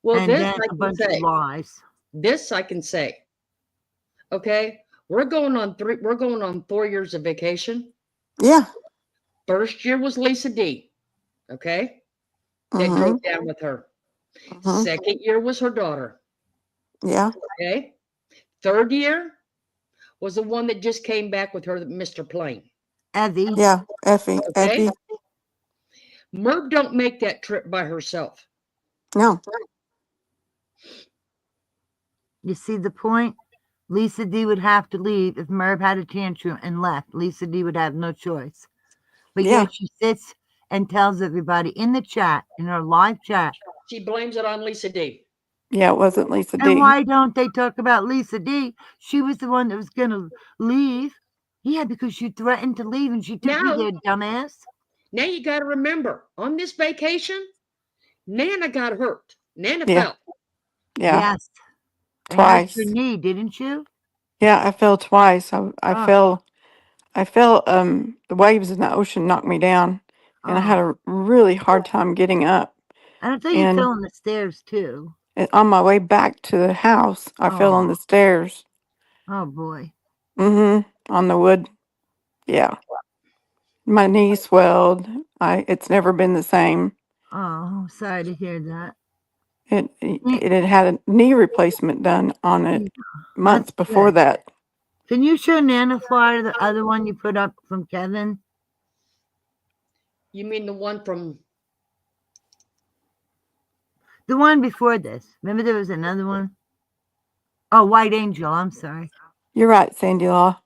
Well, and this then I a can bunch say. of lies. This I can say. Okay, we're going on 4 years of vacation. Yeah. First year was Lisa D. Okay, that Mm-hmm. drove down with her. Mm-hmm. Second year was her daughter. Yeah. Okay, third year was the one that just came back with her, Mr. Plain. Evie, Yeah. Effie. Okay. Effie. Merv don't make that trip by herself. No. you see the point? Lisa D would have to leave if Merv had a tantrum and left. Lisa D would have no choice. But Yeah. yet she sits and tells everybody in the chat, in her live chat, She blames it on Lisa D. Yeah, it wasn't Lisa And D. why don't they talk about Lisa D? She was the one that was going to leave. Yeah, because you threatened to leave and she took you Now, there, dumbass. now you got to remember, on this vacation, Nana got hurt. Nana Yeah. fell. Yeah, Yes. And hurt your twice. knee, didn't you? Yeah, I fell twice. I Oh, fell, the waves in the ocean knocked me down, and I had oh. a really hard time getting up. And I thought you And fell on the stairs too. on my way back to the house, I fell on Oh, the stairs. oh boy. On the wood. Yeah. My knee swelled. It's never been the same. Oh, I'm sorry to hear that. It had had a knee replacement done on it months That's before good. that. Can you show Nana Florida, the other one you put up from Kevin? You mean the one from? The one before this. Remember there was another one? Oh, White Angel. I'm sorry. You're right, Sandy Law.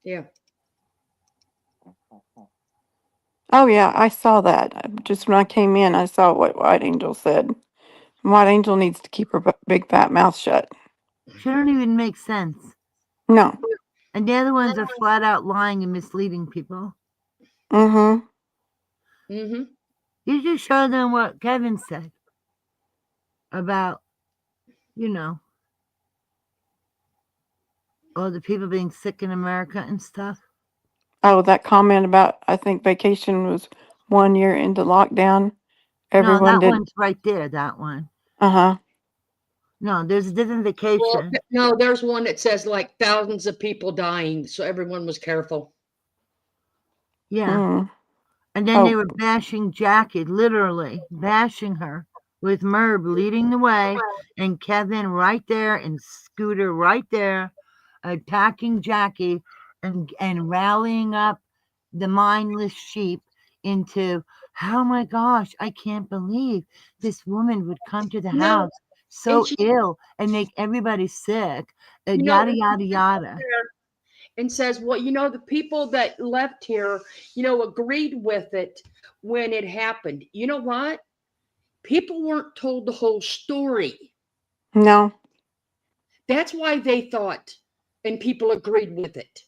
Yeah. Oh yeah, I saw that. Just when I came in, I saw what White Angel said. White Angel needs to keep her big fat mouth shut. She don't even make sense. No. And the other ones are flat out lying and misleading people. Mm-hmm. Mm-hmm. You just show them what Kevin said about, all the people being sick in America and stuff. Oh, that comment about I think vacation was 1 year into lockdown. No, Everyone that did. one's right there, that one. Uh-huh. No, there's a different Well, vacation. no, there's one that says like thousands of people dying, so everyone was careful. Yeah. Mm. And then they Oh, were bashing Jackie, literally bashing her, with Merb leading the way and Kevin right there and Scooter right there attacking Jackie and rallying up the mindless sheep into, oh my gosh, I can't believe this woman would come to the No, house so and she, ill and make everybody sick, you know, yada, yada, yada. and says, well, the people that left here, agreed with it when it happened. You know what? People weren't told the whole story. no. That's why they thought and people agreed with it,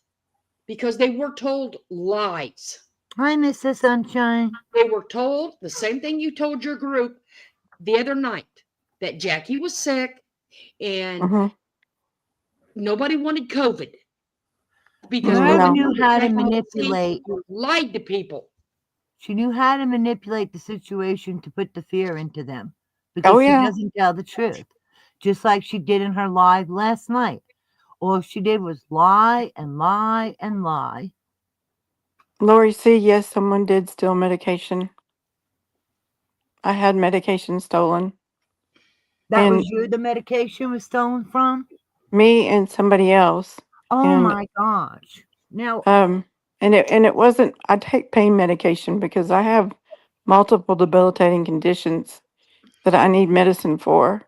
because they were told lies. Hi, Mrs. Sunshine. They were told the same thing you told your group the other night, that Jackie was sick and Mm-hmm. nobody wanted COVID, because Mm, Merv nobody no. knew how to wanted manipulate. lied to people. She knew how to manipulate the situation to put the fear into them Oh because she yeah. doesn't tell the truth, just like she did in her live last night. All she did was lie and lie and lie. Lori C, yes, someone did steal medication. I had medication stolen. That And was you the medication was stolen from? me and somebody else. Oh And my gosh. Now, and it wasn't, I take pain medication because I have multiple debilitating conditions that I need medicine for.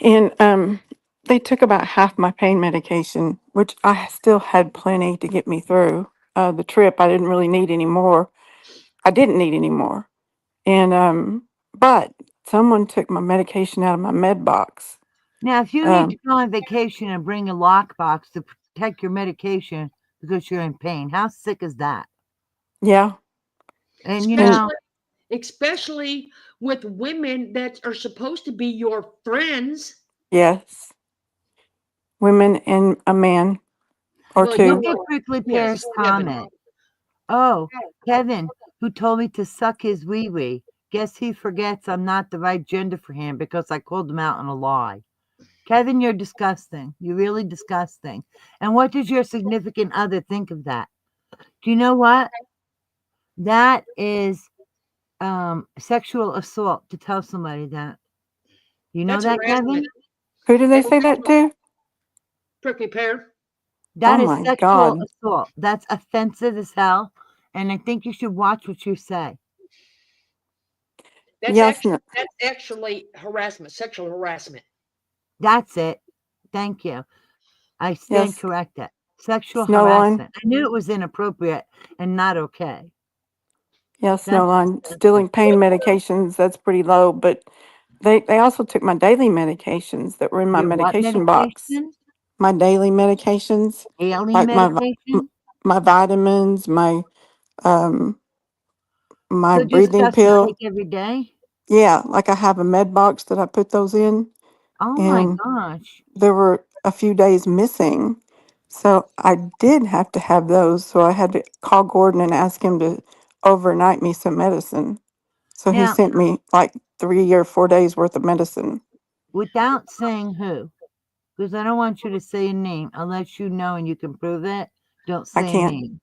And they took about half my pain medication, which I still had plenty to get me through the trip. I didn't really need any more. I didn't need any more. And but someone took my medication out of my med box. if you need to go on vacation and bring a lockbox to protect your medication because you're in pain, how sick is that? Yeah. And Especially with women that are supposed to be your friends. Yes. Women and a man or Well, two. look at Prickly Pear's Kevin. comment. Oh, Kevin, who told me to suck his wee wee. Guess he forgets I'm not the right gender for him because I called him out on a lie. Kevin, you're disgusting. You're really disgusting. And what does your significant other think of that? Do you know what? That is sexual assault to tell somebody that. You know That's that, Kevin? harassment. Who did they say that to? Prickly Pear. That Oh is my sexual God. assault. That's offensive as hell. And I think you should watch what you say. That's Yes. actually harassment, sexual harassment. That's it. Thank you. I stand Yes. corrected. Sexual Snow line. harassment. I knew it was inappropriate and not okay. Yeah, That's Snowline, disgusting. stealing pain medications, that's pretty low, but they also took my daily medications that were in my Your what medication box. medication? My daily medications, Daily like medication? my vitamins, my So just breathing stuff you pill. take every day? Yeah, like I have a med box that I put those in, Oh my and gosh. there were a few days missing. So I did have to have those. So I had to call Gordon and ask him to overnight me some medicine. So he Now, sent me like 3 or 4 days worth of medicine. without saying who, because I don't want you to say a name unless you know and you can prove it. Don't I say a can't. name.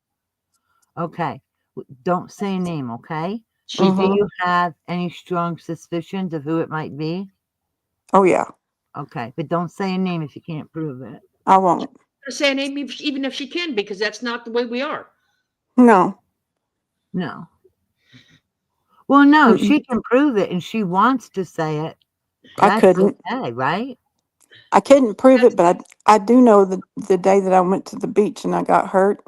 Okay. Don't say a name, okay? She But do Mm-hmm. you have any strong suspicions of who it might be? Oh yeah, Okay. But don't say a name if you can't prove it. I won't. say a name even if she can, because that's not the way we are. No. No. Well, no, Mm-mm. she can prove it and she wants to say it. I That's couldn't. okay, right? I couldn't prove it, but I do know the day that I went to the beach and I got hurt,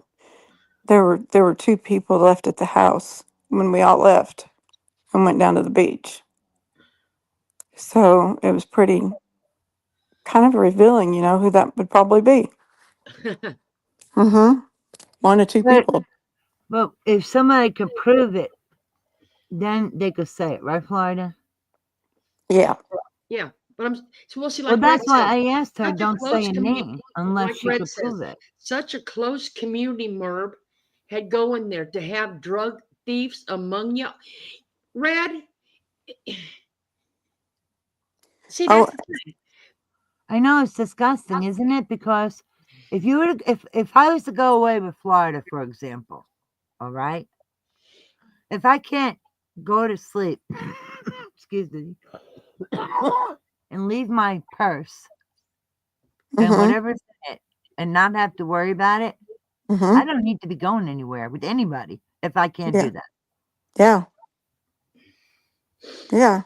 there were 2 people left at the house when we all left and went down to the beach. So it was pretty kind of revealing, who that would probably be. Mm-hmm. 1 or 2 But people. but if somebody could prove it, then they could say it, right, Florida? Yeah. Yeah, but we'll see. Well, Like Red that's why said, I asked her, such a don't close say a community. name unless Like she Red could says, prove it. such a close community, Merb, had go in there to have drug thieves among you. Red, see Oh, that's the thing. I know it's disgusting, isn't it? Because if you were to, if I was to go away with Florida, for example, all right, if I can't go to sleep, excuse me, and leave my purse and mm-hmm. whatever's in it and not have to worry about it, Mm-hmm. I don't need to be going anywhere with anybody if I can't Yeah. do that. Yeah. Yeah.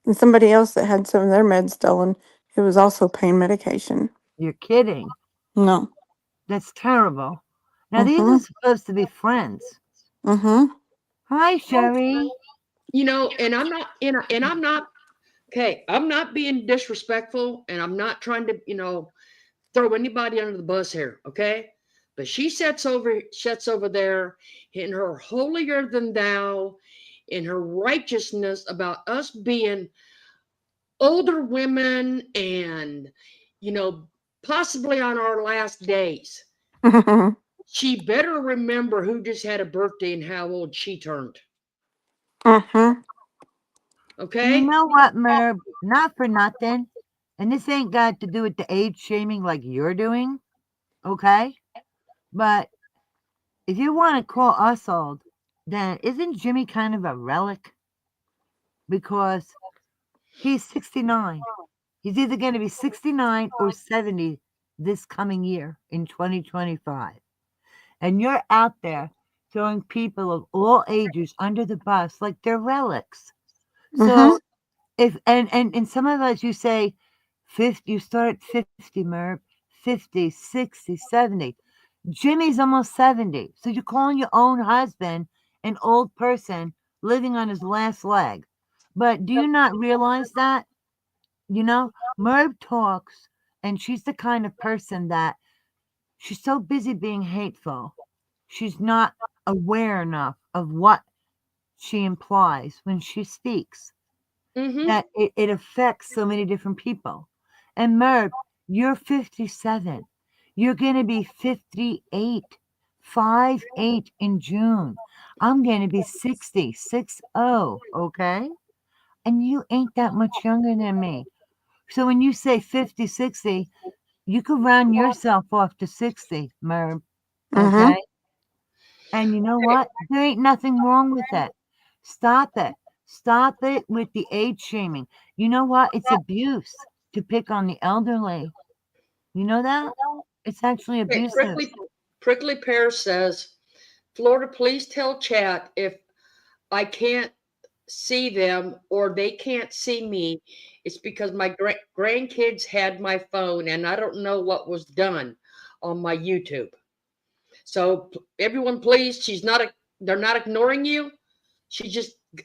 And somebody else that had some of their meds stolen, it was also pain medication. You're kidding. No. That's terrible. Now these Mm-hmm. are supposed to be friends. Mm-hmm. Hi, Sherry. And I'm not okay. I'm not being disrespectful, and I'm not trying to, throw anybody under the bus here, okay? But she sits over there in her holier than thou, in her righteousness about us being older women and, you know, possibly on our last days. She better remember who just had a birthday and how old she turned. Mm-hmm. And you Okay? know what, Merb? Not for nothing. And this ain't got to do with the age shaming like you're doing, okay? But if you want to call us old, then isn't Jimmy kind of a relic? Because he's 69. He's either going to be 69 or 70 this coming year in 2025. And you're out there throwing people of all ages under the bus like they're relics. Mm-hmm. So if and some of us, you say 50, you start at 50, Merv, 50, 60, 70. Jimmy's almost 70. So you're calling your own husband an old person living on his last leg. But do you not realize that? Merv talks, and she's the kind of person that she's so busy being hateful. She's not aware enough of what she implies when she speaks, Mm-hmm. that it affects so many different people. And Merv, you're 57. You're going to be 58, 5-8 in June. I'm going to be 60, 60, okay? And you ain't that much younger than me. So when you say 50, 60, you could round yourself off to 60, Merv, Mm-hmm. okay? And you know what? There ain't nothing wrong with that. Stop it. Stop it with the age shaming. You know what? It's abuse to pick on the elderly. You know that? It's actually Okay, abusive. Prickly Pear says, Florida, please tell chat if I can't see them or they can't see me, it's because my grandkids had my phone and I don't know what was done on my YouTube. So everyone, please, they're not ignoring you.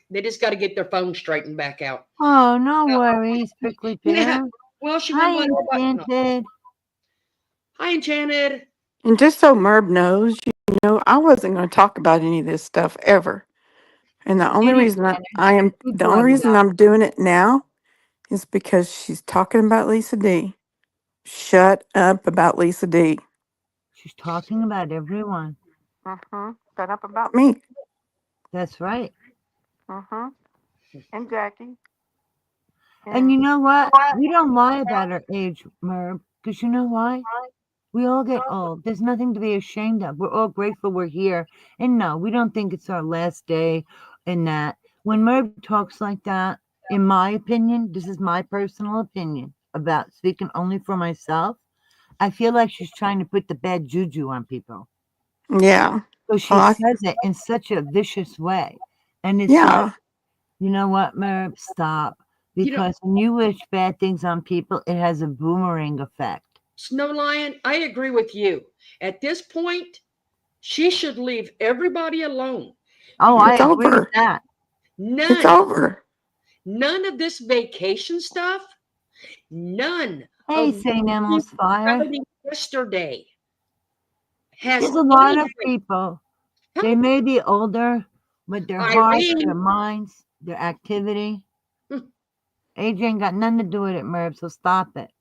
They just got to get their phone straightened back out. Oh, no worries, Prickly Yeah. Pear. Well, she Hi, wouldn't let her button. Enchanted. Hi, Enchanted. And just so Merb knows, you know, I wasn't going to talk about any of this stuff ever. And the only didn't, reason You the brought only it reason up. I'm doing it now is because she's talking about Lisa D. Shut up about Lisa D. She's talking about everyone. Shut up about me. That's right. And Jackie. And you know what? We don't lie about our age, Merb, because you know why? We all get old. There's nothing to be ashamed of. We're all grateful we're here. And no, we don't think it's our last day and that. When Merb talks like that, in my opinion, this is my personal opinion about speaking only for myself, I feel like she's trying to put the bad juju on people. Yeah. So she Well, says it in such a vicious way. And it's yeah. like, you know what, Merb? Stop. You know- Because when you wish bad things on people, it has a boomerang effect. Snow Lion, I agree with you. At this point, she should leave everybody alone. Oh, I It's agree with over. that. It's None. over. None of this vacation stuff. None. Hey, of St. what Elmo's you Fire. spouting yesterday has There's a lot of anything- people. They may be older, but their hearts, Irene. their minds, their activity. Hmm. Age ain't got nothing to do with it, Merv, so stop it.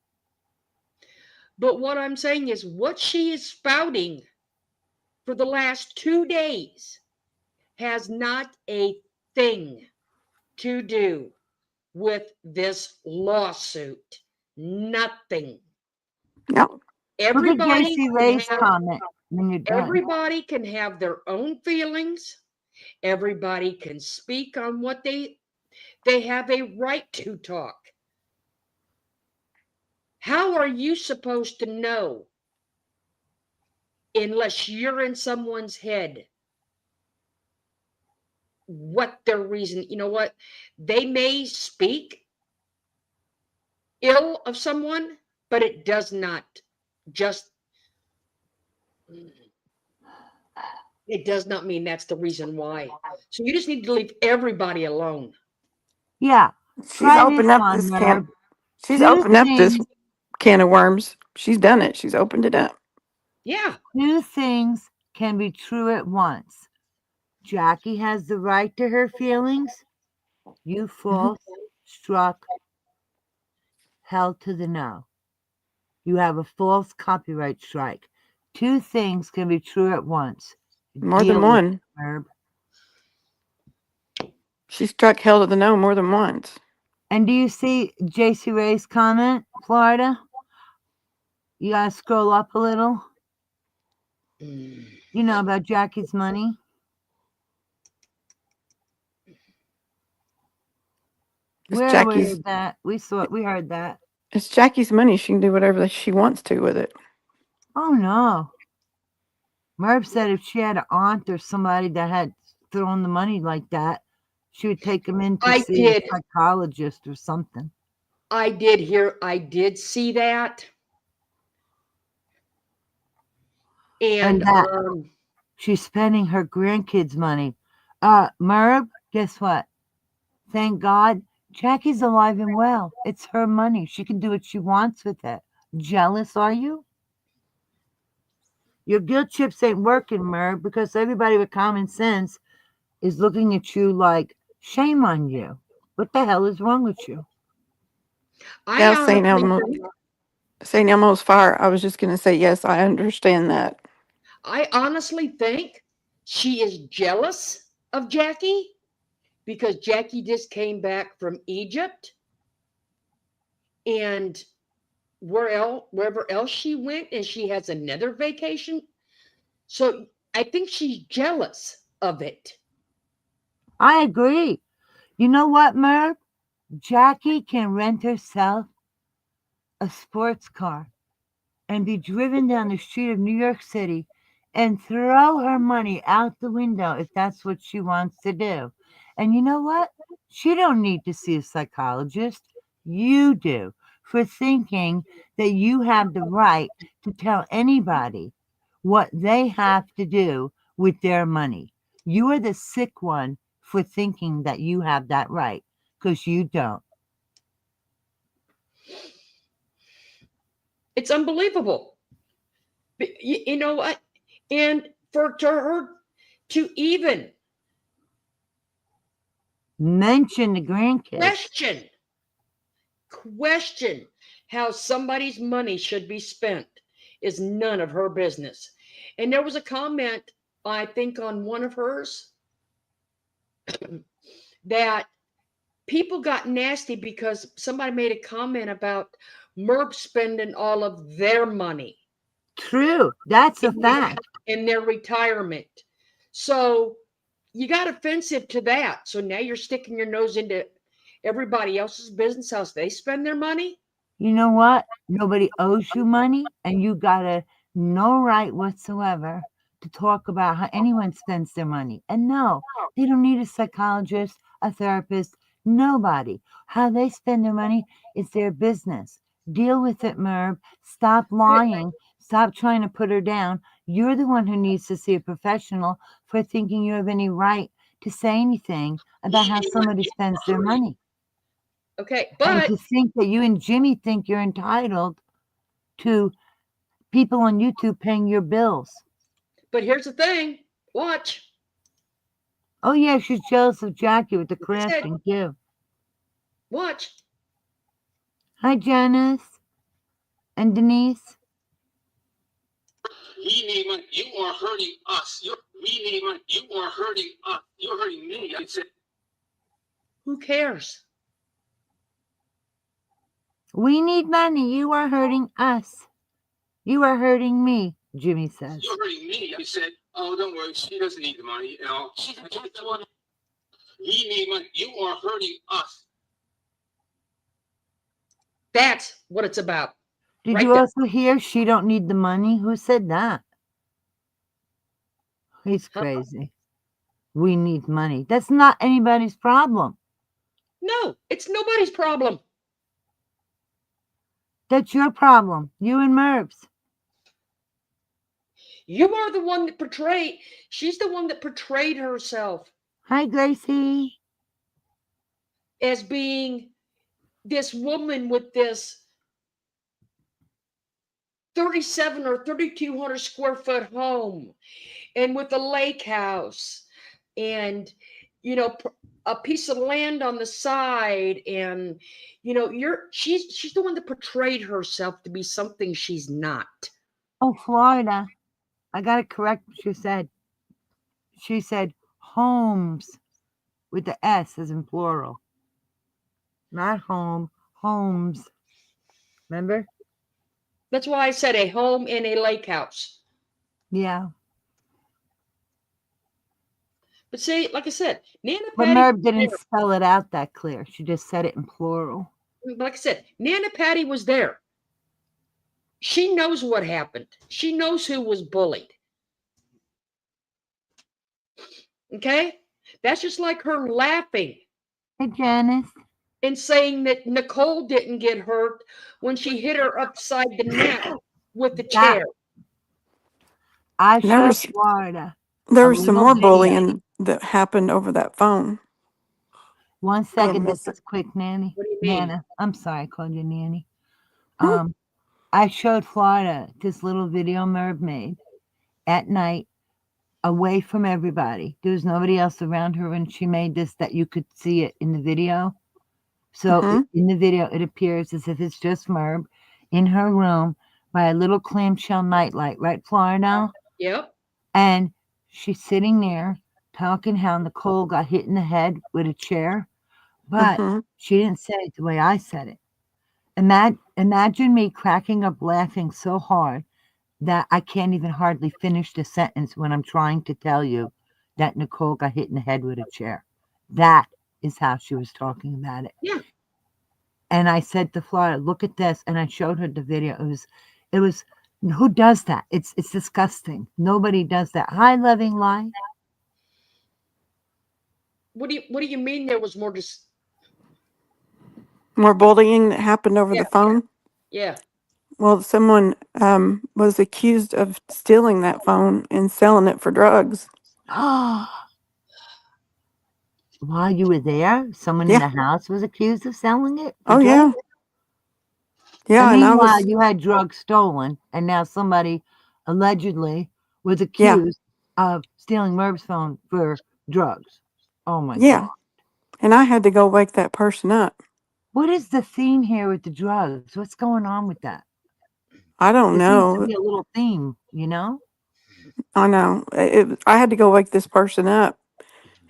But what I'm saying is what she is spouting for the last 2 days has not a thing to do with this lawsuit. Nothing. No. Look at Everybody JC can Ray's have- comment when you're done. everybody can have their own feelings. Everybody can speak on what they have a right to talk. How are you supposed to know unless you're in someone's head what their reason? You know what? They may speak ill of someone, but it does not just it does not mean that's the reason why. So you just need to leave everybody alone. Yeah. She's Try opened this up one, this Merv. can. She's Two opened up this things- can of worms. She's done it. She's opened it up. Yeah. Two things can be true at once. Jackie has the right to her feelings. You false, struck, held to the no. You have a false copyright strike. Two things can be true at once. More Deal than with one. it, Merb. She struck hell to the no more than once. And do you see JC Ray's comment, Florida? You gotta scroll up a little. Mm. You know about Jackie's money. It's Where Jackie's. was that? We saw it. We heard that. It's Jackie's money. She can do whatever she wants to with it. Oh no. Merv said if she had an aunt or somebody that had thrown the money like that, she would take him in to I see did. a psychologist or something. I did see that. And that- She's spending her grandkids' money. Merv, guess what? Thank God, Jackie's alive and well. It's her money. She can do what she wants with it. Jealous, are you? Your guilt trips ain't working, Merv, because everybody with common sense is looking at you like, shame on you. What the hell is wrong with you? Yeah, St. honestly St. Elmo's Fire. I was just going to say, yes, I understand that. I honestly think she is jealous of Jackie because Jackie just came back from Egypt and wherever else she went, and she has another vacation. So I think she's jealous of it. I agree. You know what, Merv? Jackie can rent herself a sports car and be driven down the street of New York City and throw her money out the window if that's what she wants to do. And you know what? She don't need to see a psychologist. You do, for thinking that you have the right to tell anybody what they have to do with their money. You are the sick one for thinking that you have that right, because you don't. It's unbelievable. You know what? And for her to even mention the grandkids, question how somebody's money should be spent is none of her business. And there was a comment, I think, on one of hers that people got nasty because somebody made a comment about Merb spending all of their money. True, that's a fact. In their retirement. So you got offensive to that. So now you're sticking your nose into everybody else's business, how they spend their money. You know what? Nobody owes you money, and you got no right whatsoever to talk about how anyone spends their money. And no, they don't need a psychologist, a therapist, nobody. How they spend their money is their business. Deal with it, Merb. Stop lying. Stop trying to put her down. You're the one who needs to see a professional for thinking you have any right to say anything about how somebody spends their money. Okay, And but to think that you and Jimmy think you're entitled to people on YouTube paying your bills. But here's the thing. Watch. Oh yeah, she's jealous of Jackie with the craft and give. Watch. Hi, Janice and Denise. We need money. You are hurting us. We need money. You are hurting us. You're hurting me. I said, who cares? We need money. You are hurting us. You are hurting me, Jimmy says. You're hurting me. I said, oh, don't worry. She doesn't need the money. You know, we need money. You are hurting us. That's what it's about. Did you also hear she don't need the money? Who said that? He's crazy. We need money. That's not anybody's problem. No, it's nobody's problem. That's your problem. You and Merv's. You are the one that portrayed. She's the one that portrayed herself. Hi, Gracie. As being this woman with this 37 or 3,200 square foot home, and with a lake house, and a piece of land on the side, and she's the one that portrayed herself to be something she's not. Oh, Florida. I gotta correct what she said. She said homes with the S as in plural. Not home, homes. Remember? That's why I said a home in a lake house. Yeah. But see, like I said, Nana But Patty. Merv didn't spell it out that clear. She just said it in plural. Like I said, Nana Patty was there. She knows what happened. She knows who was bullied. Okay? That's just like her laughing. Hey, Janice. And saying that Nicole didn't get hurt when she hit her upside the neck with the chair. I showed Florida. There was some more bullying that happened over that phone. 1 second, this is quick, Nanny. What do you mean? Nana. I'm sorry, I called you Nanny. I showed Florida this little video Merv made at night, away from everybody. There was nobody else around her when she made this that you could see it in the video. So in the video, it appears as if it's just Merv in her room by a little clamshell nightlight, right, Florida? Yep. And she's sitting there talking how Nicole got hit in the head with a chair, but she didn't say it the way I said it. Imagine me cracking up laughing so hard that I can't even hardly finish the sentence when I'm trying to tell you that Nicole got hit in the head with a chair. That is how she was talking about it. Yeah. And I said to Florida, look at this. And I showed her the video. It was, who does that? It's disgusting. Nobody does that. Hi, Loving Life. What do you mean there was more more bullying that happened over the phone? Yeah. Well, someone was accused of stealing that phone and selling it for drugs. Oh. While you were there, someone in Yeah. the house was accused of selling it? Oh, The drugs? yeah. Yeah. So And I meanwhile, was, you had drugs stolen, and now somebody allegedly was yeah. accused of stealing Merv's phone for drugs. Oh my Yeah. God. And I had to go wake that person up. What is the theme here with the drugs? What's going on with that? I don't There seems to know. be a little theme, you know? I know. I had to go wake this person up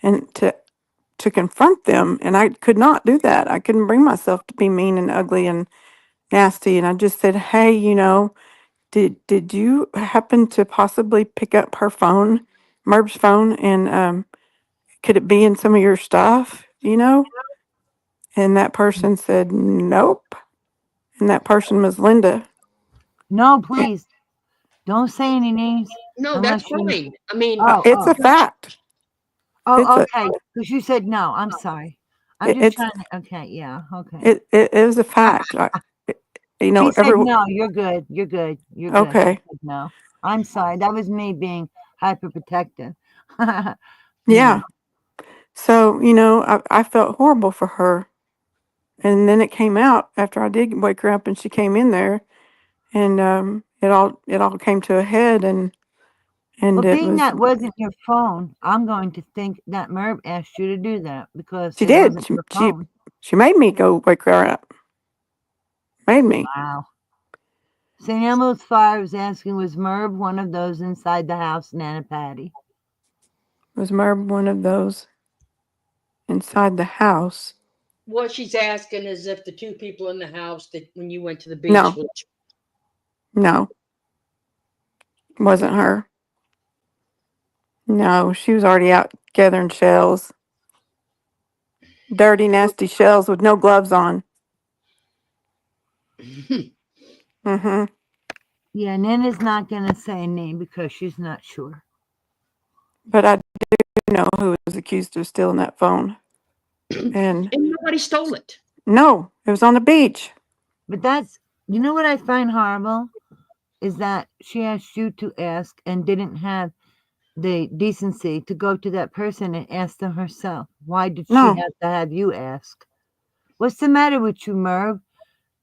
and to confront them, and I could not do that. I couldn't bring myself to be mean and ugly and nasty. And I just said, "Hey, did you happen to possibly pick up her phone, Merb's phone, and could it be in some of your stuff? You know?" And that person said, "Nope." And that person was Linda. No, Eh, please don't say any names No, that's unless you. fine. I mean, Oh, It's oh, a fact. It's oh, a okay. Because you said no. I'm sorry. I'm it, just it's trying to. Okay, yeah, okay. it was a fact. It- She said everyone. no. You're good. You're good. You're good. She Okay. said no. I'm sorry. That was me being hyperprotective. Yeah. Yeah. So, I felt horrible for her. And then it came out after I did wake her up and she came in there and it all came to a head and Well, it being was that wasn't your phone, I'm going to think that Merv asked you to do that because she it did. wasn't She your she, phone. she made me go wake her up. Made me. Wow. St. Elmo's Fire was asking, was Merv one of those inside the house, Nana Patty? Was Merv one of those inside the house? what she's asking is if the two people in the house that when you went to the beach, No, which no, wasn't her. No, she was already out gathering shells. Dirty, nasty shells with no gloves on. Mm-hmm. Yeah, Nana's not going to say a name because she's not sure. But I do know who was accused of stealing that phone. And and nobody stole it. no, it was on the beach. But that's, you know what I find horrible? Is that she asked you to ask and didn't have the decency to go to that person and ask them herself. Why did she No, have to have you ask? What's the matter with you, Merv?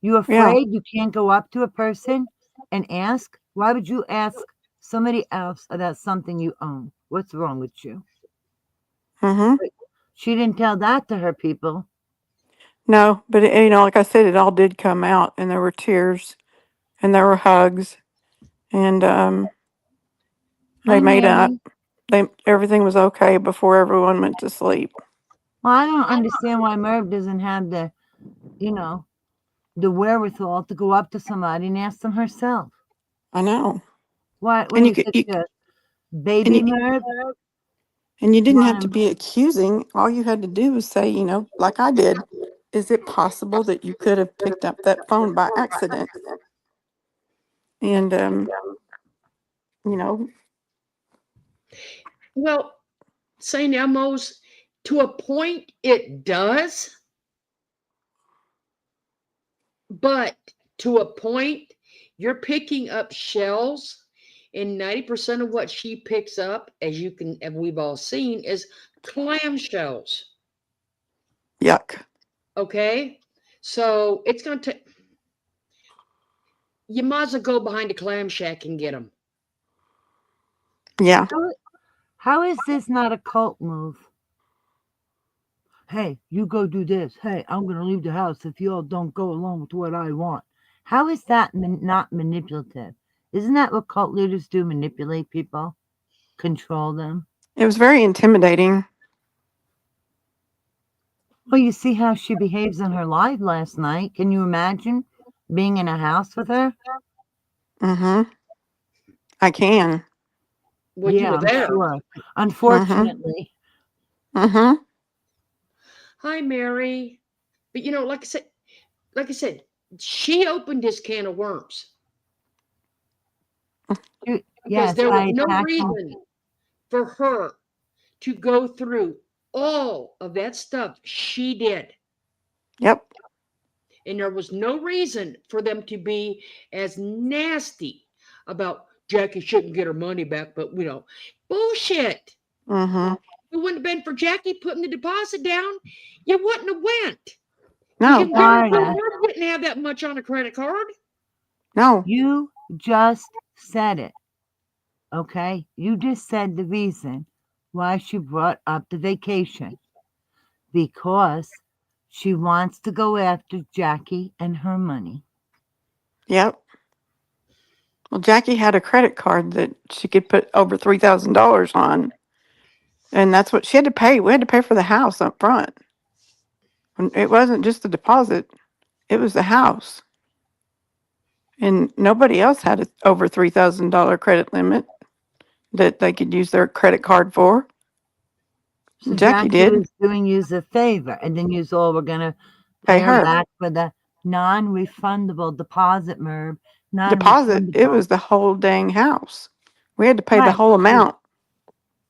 You yeah. afraid you can't go up to a person and ask? Why would you ask somebody else about something you own? What's wrong with you? Mm-hmm. She didn't tell that to her people. No, but like I said, it all did come out, and there were tears, and there were hugs, and they Hi, made up. Mary. Everything was okay before everyone went to sleep. Well, I don't understand why Merv doesn't have the, you know, the wherewithal to go up to somebody and ask them herself. I know, What and is it, a and baby you Merv? and you didn't Want have to him? be accusing. All you had to do was say, like I did, is it possible that you could have picked up that phone by accident? And you know, Well, St. Elmo's, to a point, it does, but to a point, you're picking up shells, and 90% of what she picks up, as we've all seen, is clamshells. yuck. Okay, so it's going to. You might as well go behind a clam shack and get them. Yeah. How is this not a cult move? Hey, you go do this. Hey, I'm going to leave the house if you all don't go along with what I want. How is that not manipulative? Isn't that what cult leaders do? Manipulate people, control them? It was very intimidating. Well, you see how she behaves in her live last night. Can you imagine being in a house with her? Mm-hmm. I can. Well, you Yeah, were I'm there. sure. Mm-hmm. Unfortunately. Mm-hmm. Hi, Mary. But like I said, she opened this can of worms because Yes, there was I no attacked him. reason for her to go through all of that stuff she did. Yep. And there was no reason for them to be as nasty about Jackie shouldn't get her money back, but bullshit. Mm-hmm. it wouldn't have been for Jackie putting the deposit down, you wouldn't have went. No, You guarantee Florida. Herb wouldn't have that much on a credit card. no. You just said it. Okay? You just said the reason why she brought up the vacation. Because she wants to go after Jackie and her money. Yep. Well, Jackie had a credit card that she could put over $3,000 on. And that's what she had to pay. We had to pay for the house up front. And it wasn't just the deposit, it was the house. And nobody else had a over $3,000 credit limit that they could use their credit card for. So Jackie Jackie did. was doing you a favor, and then you all were gonna Pay pay her her. back for the non-refundable deposit, Merv. Deposit, it was the whole dang house. We had to pay the Right. whole amount.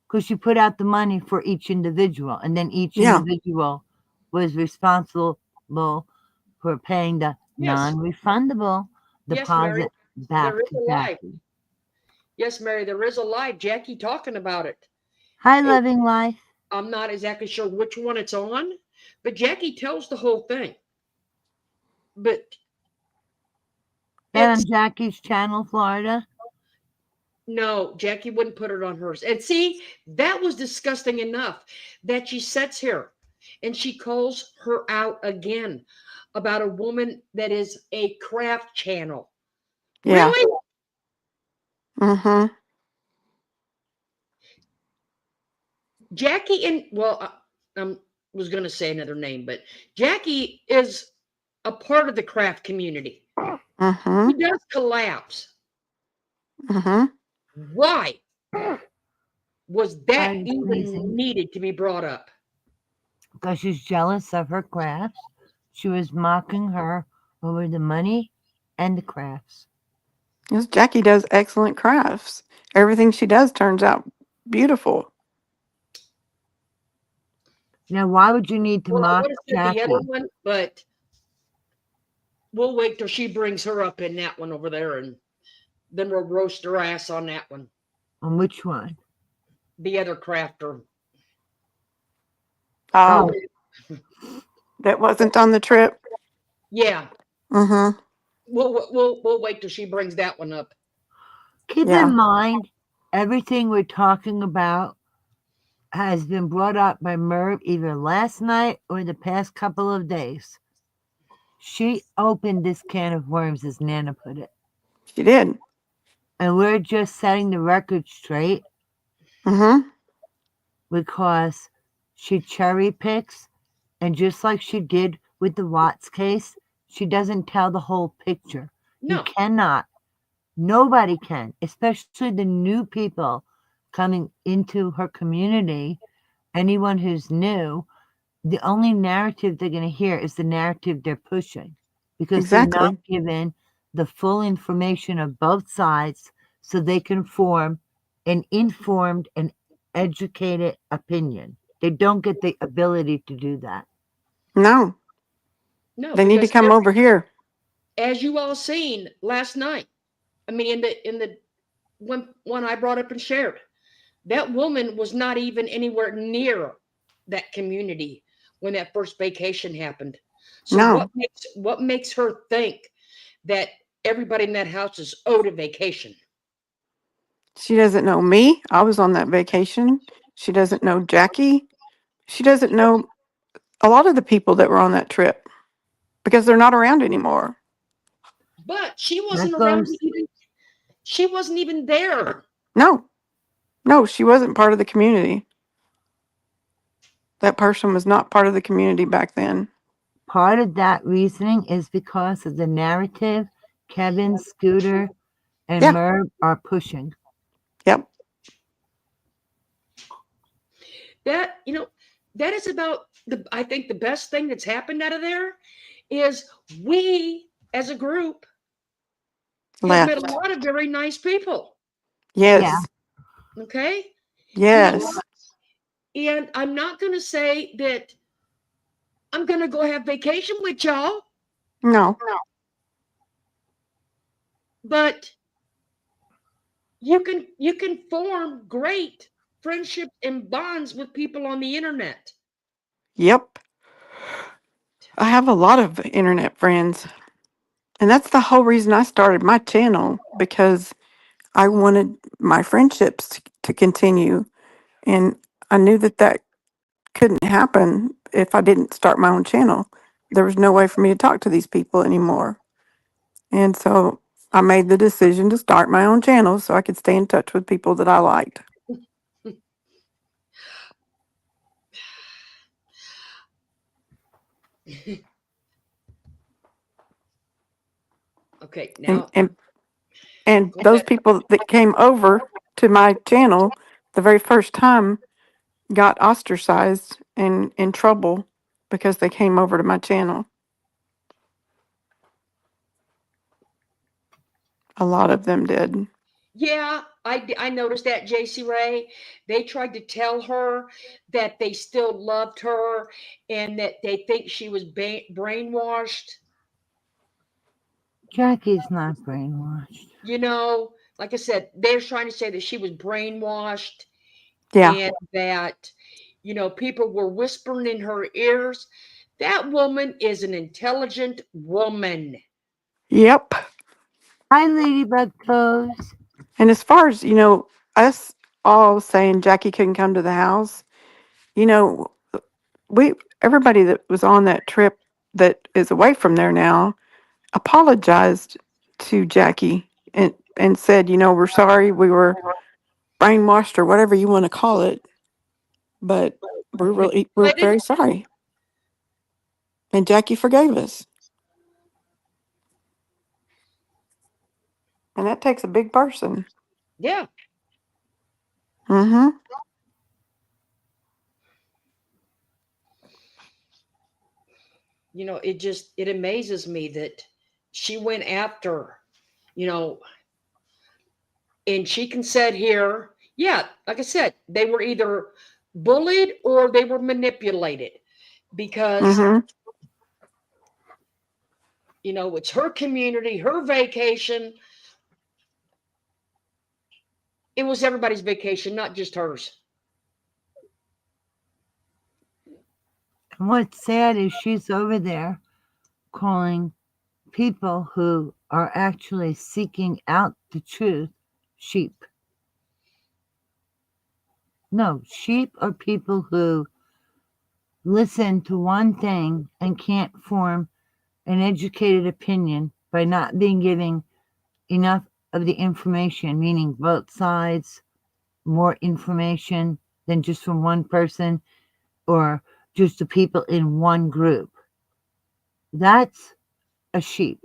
Because you put out the money for each individual, and then each Yeah. individual was responsible for paying the Yes. non-refundable Yes, Mary. deposit back There is to a lie. Jackie. Yes, Mary, there is a lie. Jackie talking about it. Hi, Loving Life. I'm not exactly sure which one it's on, but Jackie tells the whole thing. But That it's, on Jackie's channel, Florida. no, Jackie wouldn't put it on hers. And see, that was disgusting enough that she sits here and she calls her out again about a woman that is a craft channel. Yeah. Really? Mm-hmm. Jackie and I was going to say another name, but Jackie is a part of the craft community. Mm-hmm. She does collapse. Mm-hmm. Why was that Right, even amazing. needed to be brought up? Because she's jealous of her crafts. She was mocking her over the money and the crafts. Yes, Jackie does excellent crafts. Everything she does turns out beautiful. Now, why would you need to Well, I mock would have said the Jackie? other one, but we'll wait till she brings her up in that one over there, and then we'll roast her ass on that one. On which one? The other crafter. Oh, that wasn't on the trip. Yeah, Mm-hmm. we'll wait till she brings that one up. Keep Yeah. in mind, everything we're talking about has been brought up by Merv either last night or the past couple of days. She opened this can of worms, as Nana put it. She did. And we're just setting the record straight Mm-hmm. because she cherry picks, and just like she did with the Watts case, she doesn't tell the whole picture. No, You cannot. Nobody can, especially the new people coming into her community. Anyone who's new, the only narrative they're going to hear is the narrative they're pushing because they're Exactly. not given the full information of both sides so they can form an informed and educated opinion. They don't get the ability to do that. No, no. they need to because come over here. as you all seen last night. I mean, in the one I brought up and shared, that woman was not even anywhere near that community when that first vacation happened. So No. what makes her think that everybody in that house is owed a vacation? She doesn't know me. I was on that vacation. She doesn't know Jackie. She doesn't know a lot of the people that were on that trip because they're not around anymore. But she That wasn't around. goes, She wasn't even there. No, she wasn't part of the community. That person was not part of the community back then. part of that reasoning is because of the narrative Kevin, Scooter, and Yeah. Merv are pushing. Yep. That that is about I think the best thing that's happened out of there is we as a group have met a Left. lot of very nice people. Yes. Okay. Yes. And I'm not going to say that I'm going to go have vacation with y'all, No. but you can form great friendships and bonds with people on the internet. Yep. I have a lot of internet friends. And that's the whole reason I started my channel, because I wanted my friendships to continue. And I knew that that couldn't happen if I didn't start my own channel. There was no way for me to talk to these people anymore. And so I made the decision to start my own channel so I could stay in touch with people that I liked. Okay, And now and and go those ahead. people that came over to my channel the very first time got ostracized and in trouble because they came over to my channel. A lot of them did. Yeah, I noticed that, JC Ray. They tried to tell her that they still loved her and that they think she was brainwashed. Jackie's not brainwashed. Like I said, they're trying to say that she was brainwashed Yeah. and that, people were whispering in her ears. That woman is an intelligent woman. Yep. Hi, Ladybug Pose. And as far as, us all saying Jackie couldn't come to the house, you know, we everybody that was on that trip that is away from there now apologized to Jackie and said, we're sorry, we were brainwashed or whatever you want to call it, but we're Manipulated? very sorry. And Jackie forgave us. And that takes a big person. Yeah. Mm-hmm. It amazes me that she went after, you know, and she can sit here. Yeah, like I said, they were either bullied or they were manipulated because, Mm-hmm. it's her community, her vacation. It was everybody's vacation, not just hers. And what's sad is she's over there calling people who are actually seeking out the truth sheep. No, sheep are people who listen to one thing and can't form an educated opinion by not being given enough of the information, meaning both sides, more information than just from one person or just the people in one group. That's a sheep.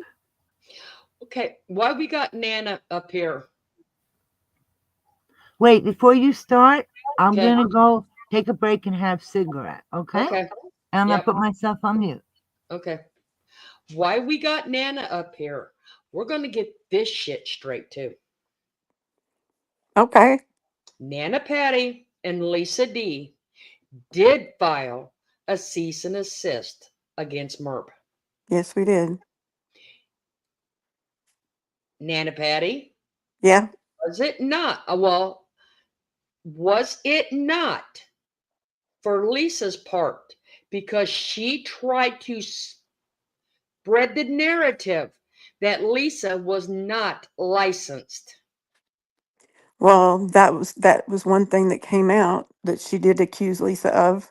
Okay, why we got Nana up here? Wait, before you start, I'm Okay. going to go take a break and have a cigarette, okay? Okay. And I'm going Yep. to put myself on mute. Okay. Why we got Nana up here? We're going to get this shit straight too. Okay. Nana Patty and Lisa D did file a cease and assist against MERB. Yes, we did. Nana Patty, Yeah. was it not? Was it not for Lisa's part because she tried to spread the narrative that Lisa was not licensed? Well, that was one thing that came out that she did accuse Lisa of,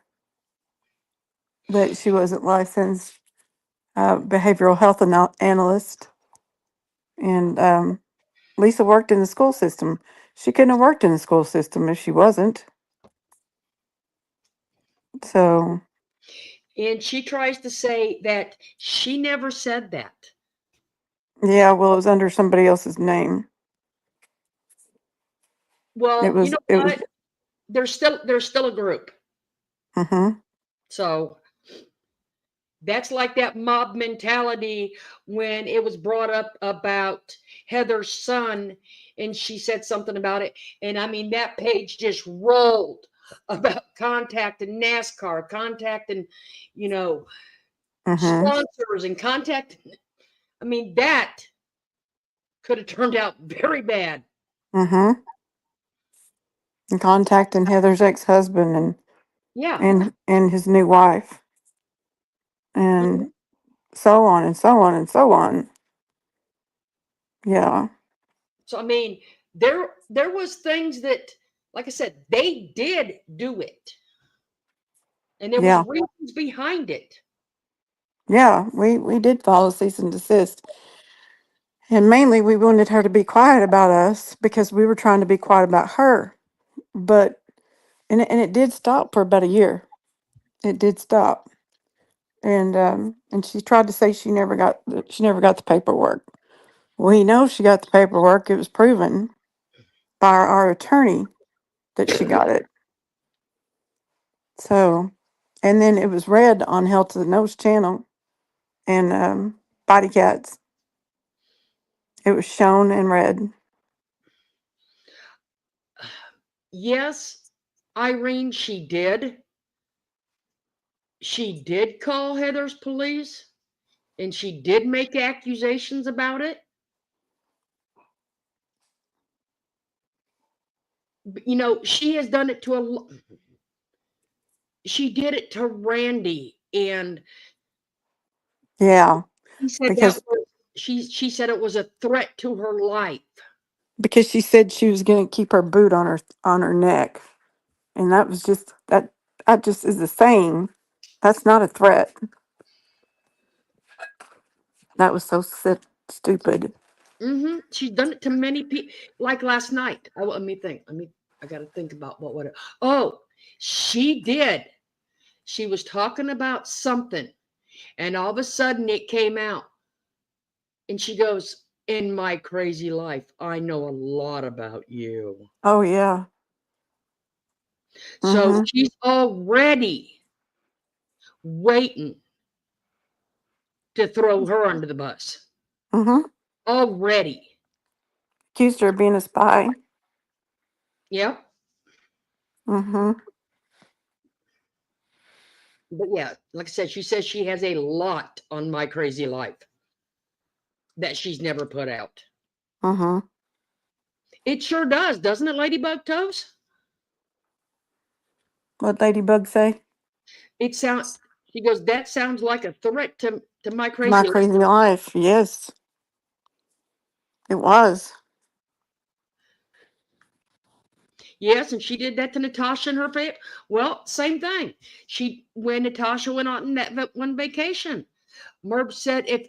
that she wasn't licensed behavioral health analyst, and Lisa worked in the school system. She couldn't have worked in the school system if she wasn't. So And she tries to say that she never said that. yeah, well, it was under somebody else's name. Well, It was. It was. what? There's still a group. Mm-hmm. So that's like that mob mentality when it was brought up about Heather's son and she said something about it. And I mean, that page just rolled about contacting NASCAR, contacting, Mm-hmm. sponsors and contacting. I mean, that could have turned out very bad. Mm-hmm. and contacting Heather's ex-husband Yeah. and his new wife, and so on and so on and so on. Yeah. So I mean, there was things that, like I said, they did do it, and there was Yeah. reasons behind it. Yeah. We did follow cease and desist. And mainly we wanted her to be quiet about us because we were trying to be quiet about her. But and it did stop for about a year. It did stop. And she tried to say she never got the paperwork. We know she got the paperwork. It was proven by our attorney that she got it. So, and then it was read on Hell to the Nose channel and Body Cats. It was shown and read. Yes, Irene, she did. She did call Heather's police, and she did make accusations about it. But, you know, she has done it to she did it to Randy, and Yeah, he said because she said it was a threat to her life. because she said she was going to keep her boot on her neck, and that was just that just is a saying. That's not a threat. That was so stupid. She's done it to many people. Like last night. Let me think. I got to think about what would. Oh, she did. She was talking about something, and all of a sudden it came out, and she goes, "In my crazy life, I know a lot about you." Oh yeah. So Mhm. she's already waiting to throw her under the bus. Mhm. Already. Accused her of being a spy. Yep. Mhm. But yeah, like I said, she says she has a lot on My Crazy Life that she's never put out. Mhm. It sure does, doesn't it, Ladybug Toes? What Ladybug say? It sounds. She goes. That sounds like a threat to My My Crazy Life. crazy life. Yes, it was. Yes, and she did that to Natasha and her family. Well, same thing. When Natasha went on that one vacation, Merv said if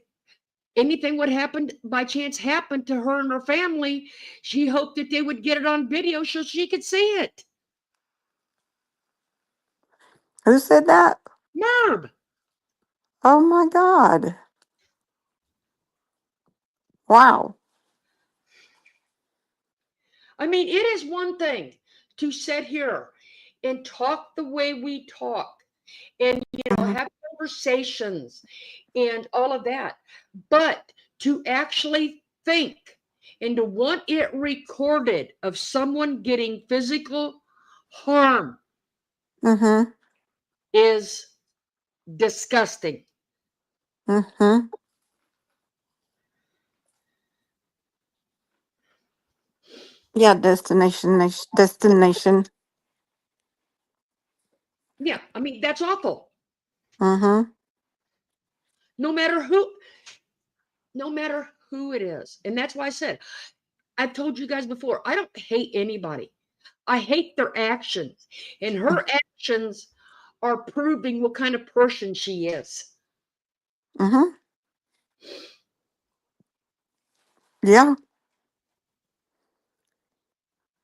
anything would happen by chance happen to her and her family, she hoped that they would get it on video so she could see it. Who said that? Merv. Oh my God. Wow. I mean, it is one thing to sit here and talk the way we talk and Mhm. have conversations and all of that, but to actually think and to want it recorded of someone getting physical harm Mhm. is disgusting. Mhm. Yeah. Destination. Yeah, I mean, that's awful. Mhm. No matter who it is. And that's why I said, I've told you guys before, I don't hate anybody. I hate their actions. And her actions are proving what kind of person she is. Mhm. Yeah.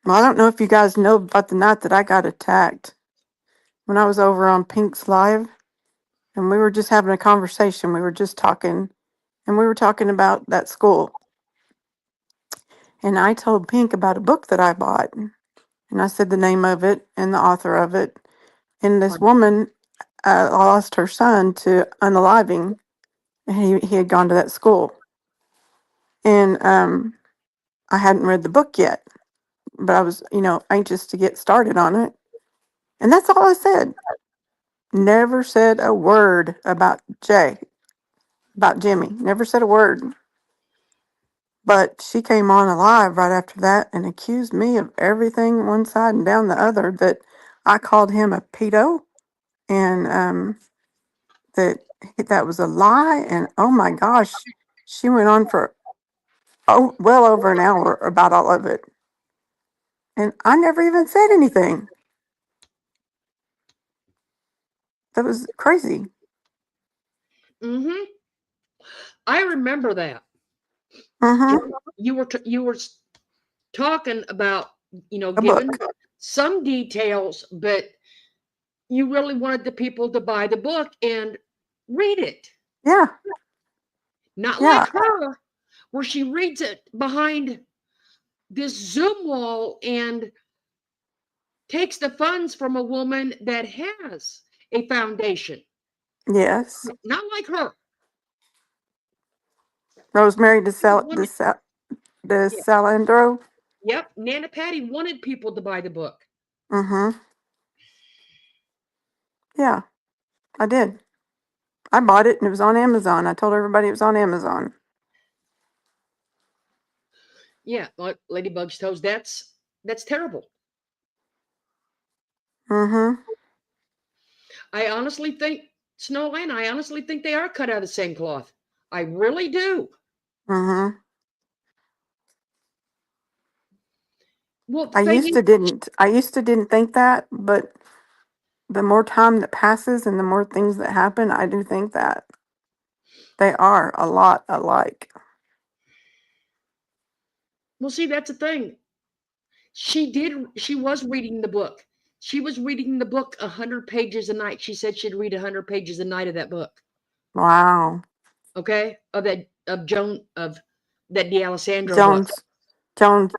Well, I don't know if you guys know about the night that I got attacked when I was over on Pink's Live, and we were just having a conversation. We were just talking, and we were talking about that school. And I told Pink about a book that I bought, and I said the name of it and the author of it. And this woman lost her son to unaliving, and he had gone to that school. And I hadn't read the book yet, but I was, anxious to get started on it. And that's all I said. Never said a word about about Jimmy. Never said a word. But she came on alive right after that and accused me of everything one side and down the other, that I called him a pedo, and that was a lie. And oh my gosh, she went on for well over an hour about all of it. And I never even said anything. That was crazy. Mm-hmm. I remember that. Mm-hmm. You were talking about, A giving book. some details, but you really wanted the people to buy the book and read it. Yeah. Not Yeah. like her, where she reads it behind this Zoom wall and takes the funds from a woman that has a foundation. Yes. Not like her. Rosemary Wanted- Yeah. Salandro. Yep. Nana Patty wanted people to buy the book. Mm-hmm. Yeah, I did. I bought it and it was on Amazon. I told everybody it was on Amazon. Yeah, like Ladybug's toes. That's terrible. Mm-hmm. I honestly think Snowland. I honestly think they are cut out of the same cloth. I really do. Mm-hmm. Well, the I thing used is, to didn't think that, but the more time that passes and the more things that happen, I do think that they are a lot alike. well, see, that's the thing. She was reading the book. She was reading the book 100 pages a night. She said she'd read 100 pages a night of that book. Wow. Okay? Of that D'Alessandro book. Jones,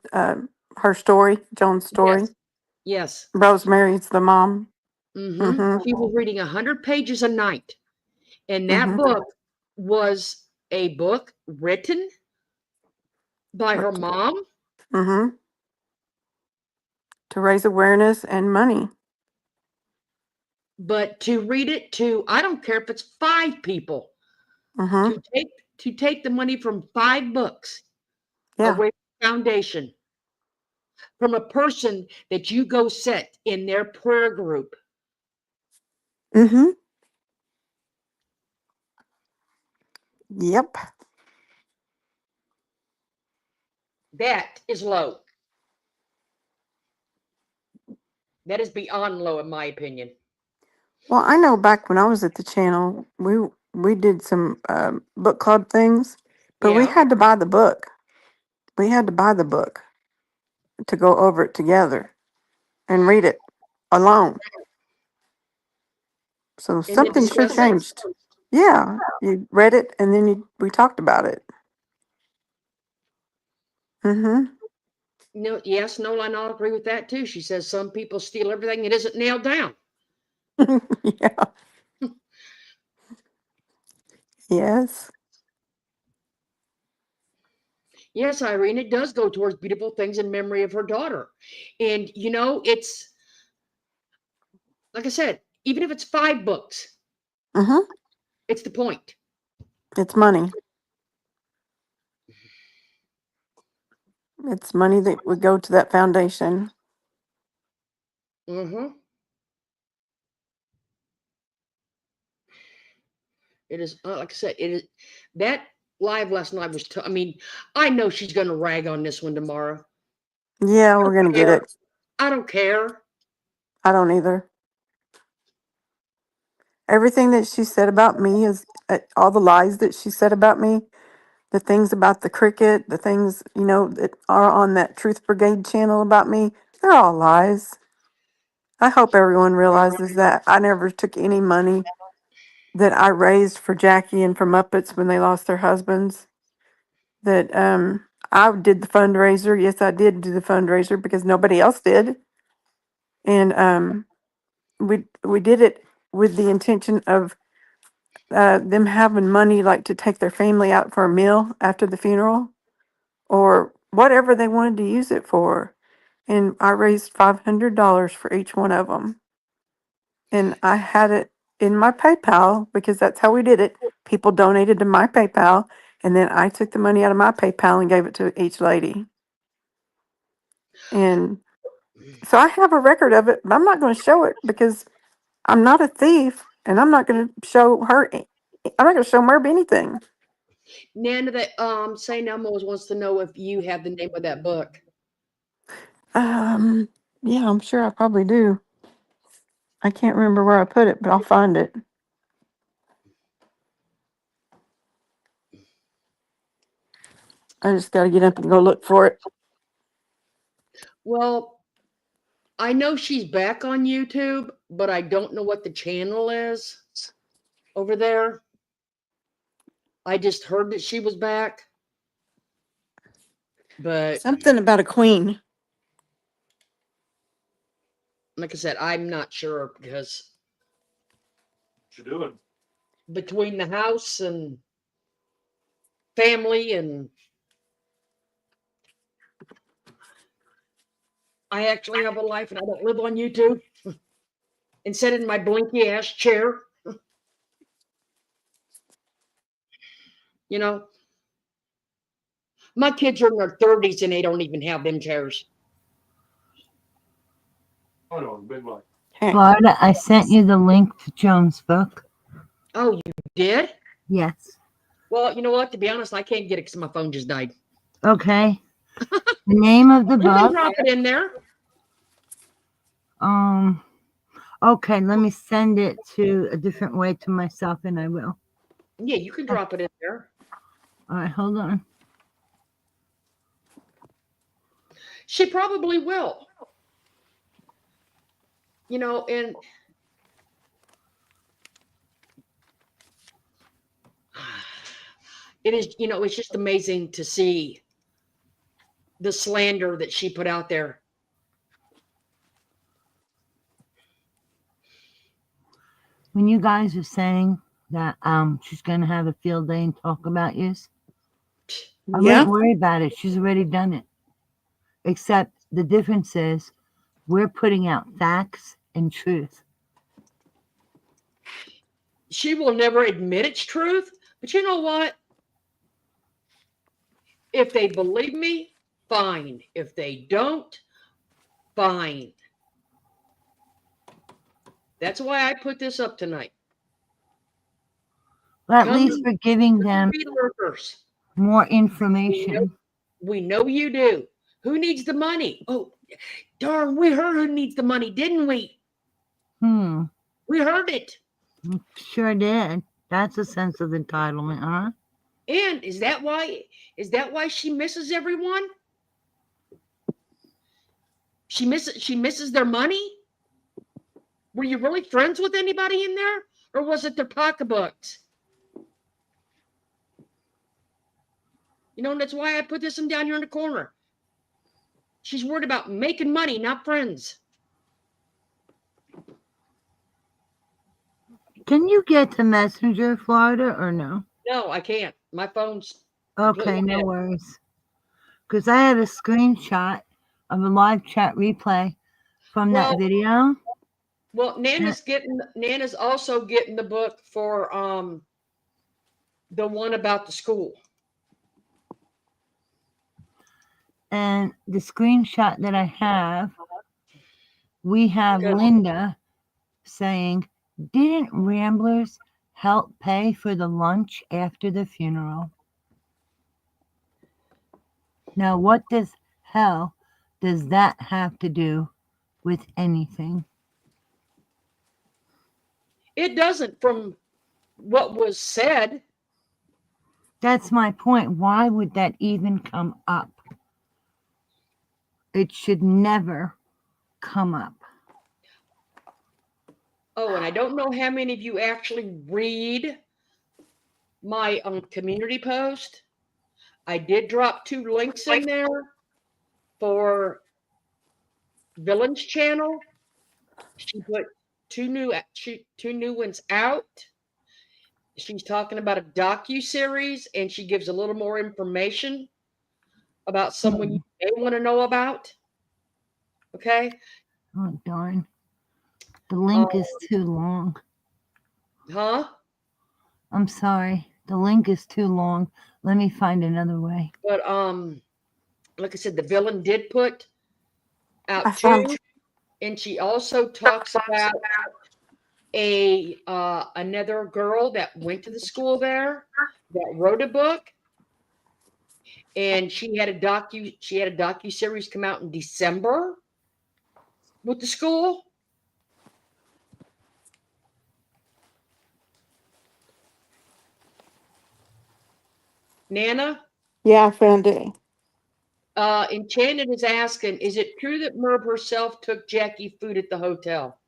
her story, Joan's story. Yes. Yes. Rosemary's the mom. Mm-hmm. Mm-hmm. She was reading 100 pages a night. And that Mm-hmm. book was a book written by her mom. Mm-hmm. To raise awareness and money. But to read it to, I don't care if it's 5 people, Mm-hmm. to take the money from 5 books Yeah. away from foundation, from a person that you go set in their prayer group. Mm-hmm. Yep. That is low. That is beyond low, in my opinion. Well, I know back when I was at the channel, we did some book club things, but we Yeah. had to buy the book. We had to buy the book to go over it together and read it alone. So And then something sure discuss it. changed. Yeah, you read it and then we talked about it. Mm-hmm. No, yes, Nolan, I'll agree with that too. She says some people steal everything that isn't nailed down. Yeah. Yes. Yes, Irene, it does go towards beautiful things in memory of her daughter. And it's like I said, even if it's 5 books, Mm-hmm. it's the point. It's money. It's money that would go to that foundation. Mm-hmm. It is, like I said, it is that live last night was. I mean, I know she's going to rag on this one tomorrow. Yeah, we're gonna get it. I don't care. I don't either. Everything that she said about me is all the lies that she said about me, the things about the cricket, the things, that are on that Truth Brigade channel about me, they're all lies. I hope everyone realizes that I never took any money that I raised for Jackie and for Muppets when they lost their husbands. That I did the fundraiser. Yes, I did do the fundraiser because nobody else did. And we did it with the intention of them having money like to take their family out for a meal after the funeral or whatever they wanted to use it for. And I raised $500 for each one of them. And I had it in my PayPal because that's how we did it. People donated to my PayPal And then I took the money out of my PayPal and gave it to each lady. And so I have a record of it, but I'm not going to show it because I'm not a thief, and I'm not going to show her. I'm not going to show Merb anything. Nana, that St. Elmo's wants to know if you have the name of that book. Yeah, I'm sure I probably do. I can't remember where I put it, but I'll find it. I just got to get up and go look for it. Well, I know she's back on YouTube, but I don't know what the channel is over there. I just heard that she was back. But Something about a queen. like I said, I'm not sure because What you doing? between the house and family and I actually have a life and I don't live on YouTube and sit in my blinky ass chair. You know, my kids are in their 30s and they don't even have them chairs. Hold on, big light. Florida, I sent you the link to Joan's book. Oh, you did? Yes. Well, you know what? To be honest, I can't get it because my phone just died. Okay. The name of the You can book. drop it in there. Okay, let me send it to a different way to myself and I will. Yeah, you can drop it in there. All right, hold on. She probably will. You know, and it is, you know, it's just amazing to see the slander that she put out there. When you guys are saying that she's gonna have a field day and talk about you, I wouldn't worry about it. She's already done it. Except the difference is we're putting out facts and truth. She will never admit it's truth, but you know what? If they believe me, fine. If they don't, fine. That's why I put this up tonight. But at Come least to- we're giving them Be lurkers. more information. We know you do. Who needs the money? Oh, darn, we heard who needs the money, didn't we? We heard it. Sure did. That's a sense of entitlement, huh? And is that why she misses everyone? She misses their money? Were you really friends with anybody in there? Or was it their pocketbooks? You know, and that's why I put this one down here in the corner. She's worried about making money, not friends. Can you get to Messenger, Florida, or no? No, I can't. My phone's Okay, no worries. Because I had a screenshot of a live chat replay from that video. Well, Nana's also getting the book for the one about the school. And the screenshot that I have, we have Linda saying, "Didn't Ramblers help pay for the lunch after the funeral?" Now, what the hell does that have to do with anything? It doesn't, from what was said. That's my point. Why would that even come up? It should never come up. Oh, and I don't know how many of you actually read my community post. I did drop 2 links in there for Villain's channel. She put 2 new ones out. She's talking about a docu-series, and she gives a little more information about someone you may want to know about. Okay? Oh, darn. The link is too long. Huh? I'm sorry. the link is too long. Let me find another way. But like I said, the villain did put I out found 2, and she also talks about another girl that went to the school there that wrote a book, and she had a docu series come out in December with the school. Nana, Yeah, I found it. Enchanted is asking, is it true that Merv herself took Jackie food at the hotel?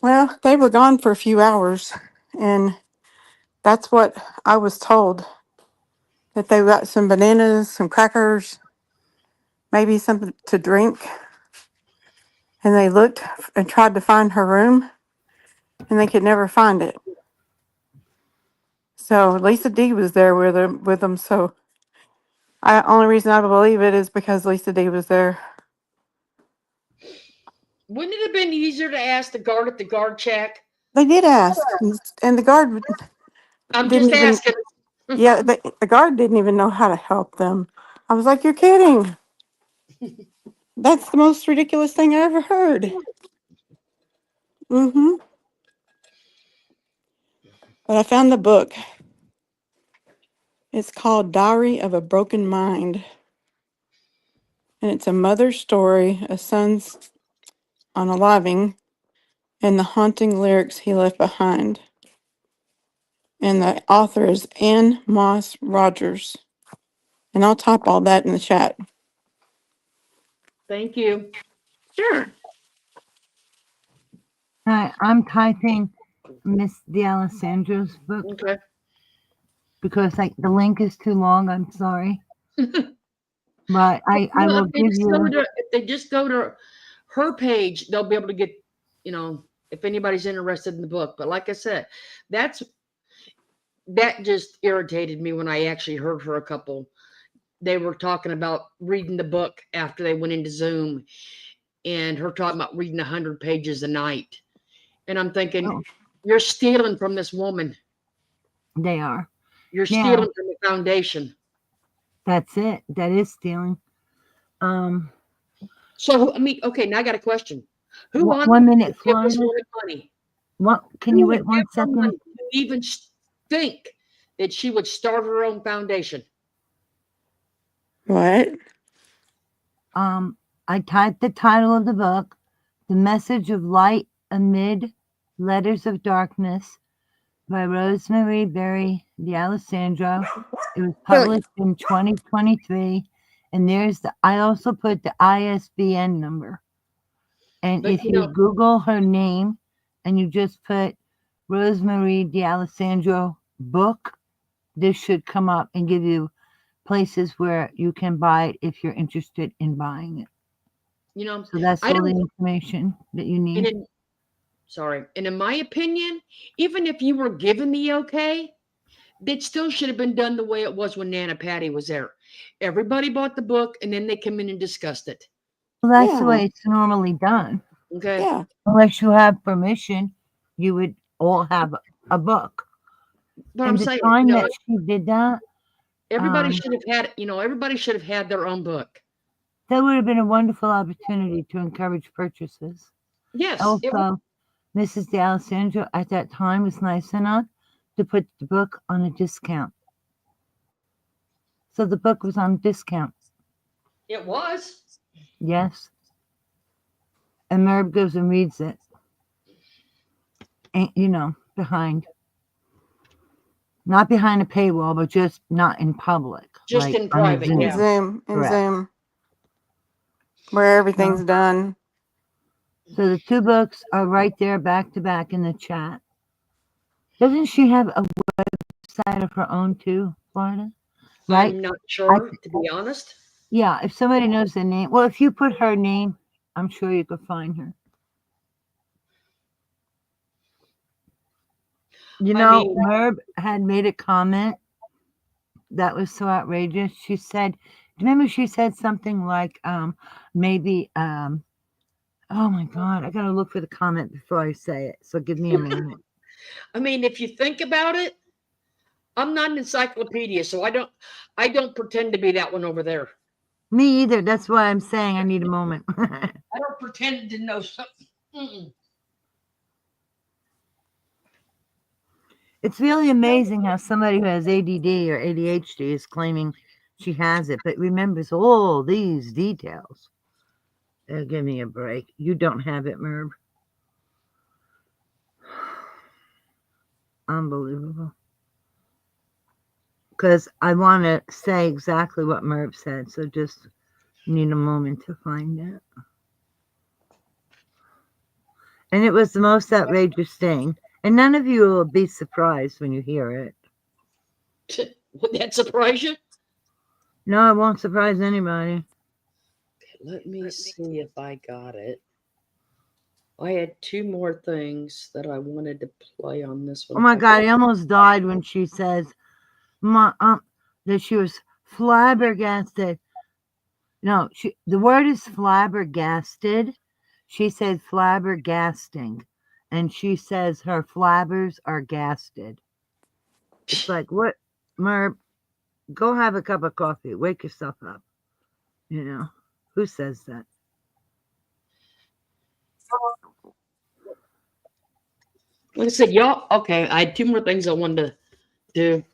Well, they were gone for a few hours, and that's what I was told. That they got some bananas, some crackers, maybe something to drink. And they looked and tried to find her room, and they could never find it. So Lisa D was there with them. So only reason I believe it is because Lisa D was there. Wouldn't it have been easier to ask the guard at the guard check? They did ask, and the guard I'm didn't just even. asking. Yeah, the guard didn't even know how to help them. I was like, "You're kidding." That's the most ridiculous thing I ever heard. Mm-hmm. But I found the book. It's called Diary of a Broken Mind. And it's a mother's story, a son's unaliving, and the haunting lyrics he left behind. And the author is Ann Moss Rogers. And I'll type all that in the chat. Thank you. Sure. Hi, I'm typing Miss D'Alessandro's book Okay. because the link is too long. I'm sorry. But I Well, will give you. if they just go to her page, they'll be able to get, if anybody's interested in the book. But like I said, that just irritated me when I actually heard her they were talking about reading the book after they went into Zoom, and her talking about reading 100 pages a night. And I'm thinking, Oh. You're stealing from this woman. They are. You're Yeah. stealing from the foundation. That's it. That is stealing. So, okay, now I got a question. Who on 1 minute, give this Florida. woman money? What? Can you wait 1 give her money second? to even think that she would start her own foundation? What? I typed the title of the book, The Message of Light Amid Letters of Darkness by Rosemary Berry D'Alessandro. It was published in 2023. And I also put the ISBN number. And But, if you Google her name and you just put Rosemary D'Alessandro book, this should come up and give you places where you can buy it if you're interested in buying it. So that's all the information that you need. And in my opinion, even if you were given the okay, it still should have been done the way it was when Nana Patty was there. Everybody bought the book, and then they come in and discussed it. Well, that's the way it's normally done. Okay. Yeah. Unless you have permission, you would all have a book. But And I'm saying, time that she did that, everybody should have had, everybody should have had their own book. that would have been a wonderful opportunity to encourage purchases. Yes. Also, Mrs. D'Alessandro at that time was nice enough to put the book on a discount. So the book was on discount. It was. Yes. And Merv goes and reads it. And, behind. Not behind a paywall, but just not in public. Just in private, Zoom. yeah. In Correct. Zoom. Where everything's done. So the 2 books are right there back to back in the chat. Doesn't she have a website of her own too, Florida? Right? I'm not sure, to be honest. Yeah, if somebody knows the name. Well, if you put her name, I'm sure you could find her. Merv had made a comment that was so outrageous. She said, remember she said something like, maybe, oh my God, I got to look for the comment before I say it. So give me a minute. I mean, if you think about it, I'm not an encyclopedia, so I don't pretend to be that one over there. Me either. That's why I'm saying I need a moment. I don't pretend to know something. Mm-mm. It's really amazing how somebody who has ADD or ADHD is claiming she has it, but remembers all these details. Give me a break. You don't have it, Merv. Unbelievable. Because I want to say exactly what Merv said, so just need a moment to find it. And it was the most outrageous thing. And none of you will be surprised when you hear it. Would that surprise you? No, it won't surprise anybody. Let me see if I got it. I had 2 more things that I wanted to play on this one. Oh my God, I almost died when she says that she was flabbergasted. No, the word is flabbergasted. She said flabbergasting. And she says her flabbers are gasted. It's like, what, Merv? Go have a cup of coffee. Wake yourself up. You know, who says that? Like I said, y'all, okay, I had 2 more things I wanted to do.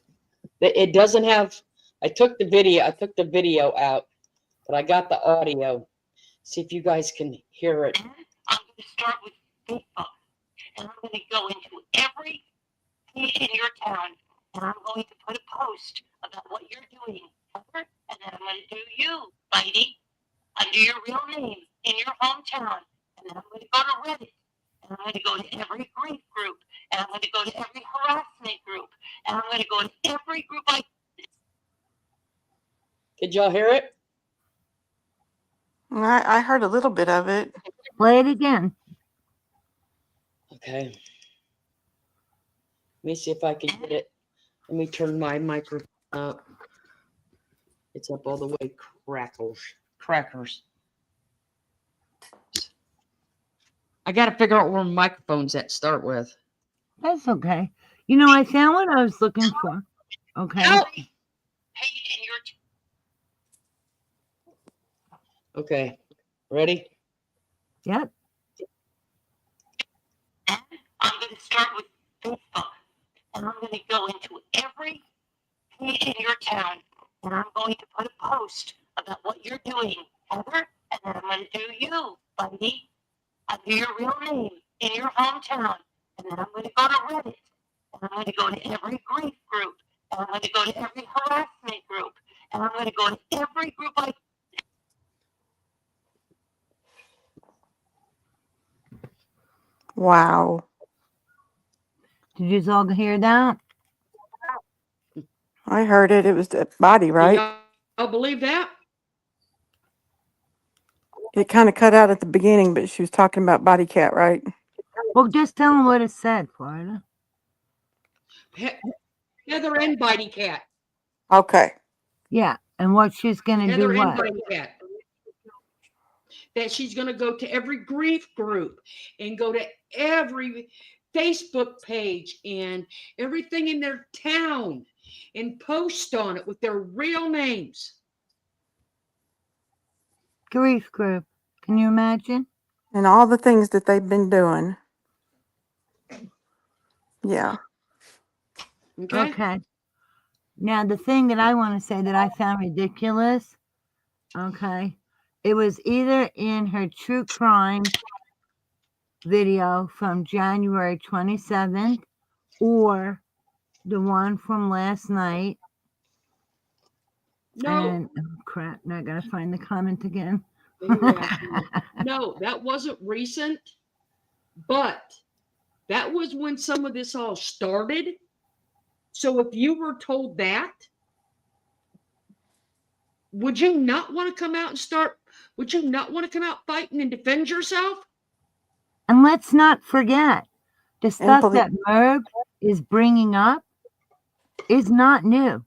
It doesn't have, I took the video out, but I got the audio. See if you guys can hear it. I'm going to start with Facebook, and I'm going to go into every page in your town, and I'm going to put a post about what you're doing, Heather, and then I'm going to do you, Bitey, under your real name in your hometown, and then I'm going to go to Reddit, and I'm going to go to every grief group, and I'm going to go to every harassment group, and I'm going to go to every group I. Did y'all hear it? I heard a little bit of it. Play it again. Okay. Let me see if I can get it. Let me turn my microphone up. It's up all the way. Crackers. I got to figure out where my microphone's at to start with. That's okay. You know, I found what I was looking for. Okay. Ow! Page in your Okay. Ready? Yep. And I'm going to start with Facebook, and I'm going to go into every page in your town, and I'm going to put a post about what you're doing, Heather, and then I'm going to do you, Bundy, under your real name in your hometown, and then I'm going to go to Reddit, and I'm going to go to every grief group, and I'm going to go to every harassment group, and I'm going to go to every group I. Wow. Did you all hear that? I heard it. It was the body, right? Y'all believe that? It kind of cut out at the beginning, but she was talking about Body Cat, right? Well, just tell them what it said, Florida. Heather and Bitey Cat. Okay. Yeah, and what she's going to do Heather and what? Bitey Cat. That she's going to go to every grief group and go to every Facebook page and everything in their town and post on it with their real names. Grief group. Can you imagine? And all the things that they've been doing. Yeah. Okay. Now, the thing that I want to say that I found ridiculous, okay, it was either in her true crime video from January 27th or the one from last night. No. And, oh, crap, now I got to find the comment again. No, that wasn't recent, but that was when some of this all started. So if you were told that, would you not want to come out and start? Would you not want to come out fighting and defend yourself? And let's not forget, the stuff that Merv is bringing up is not new.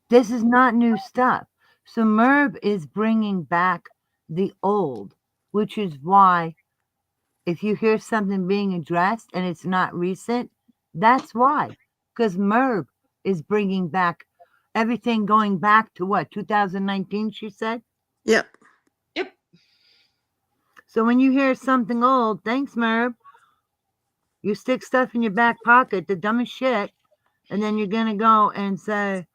This is not new stuff. So Merv is bringing back the old, which is why if you hear something being addressed and it's not recent, that's why. Because Merv is bringing back everything going back to what, 2019, she said? Yep. Yep. So when you hear something old, thanks, Merb, you stick stuff in your back pocket, the dumbest shit, and then you're going to go and say,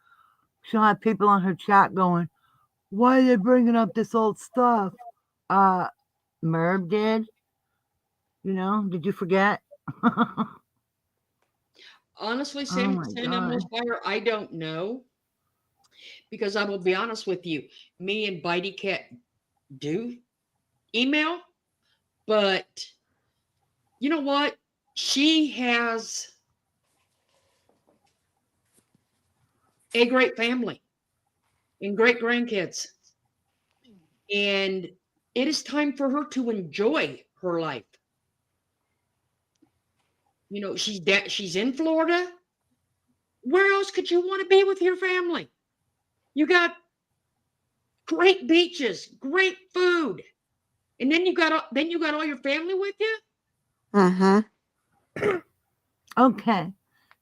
she'll have people on her chat going, why are they bringing up this old stuff? Merb did. You know, did you forget? Honestly, Oh San my Elmo's God. Fire, I don't know. Because I will be honest with you, me and Bitey Cat do email, but you know what? She has a great family and great grandkids. And it is time for her to enjoy her life. You know, she's in Florida. Where else could you want to be with your family? You got great beaches, great food, and then you got all your family with you. Mm-hmm. Okay.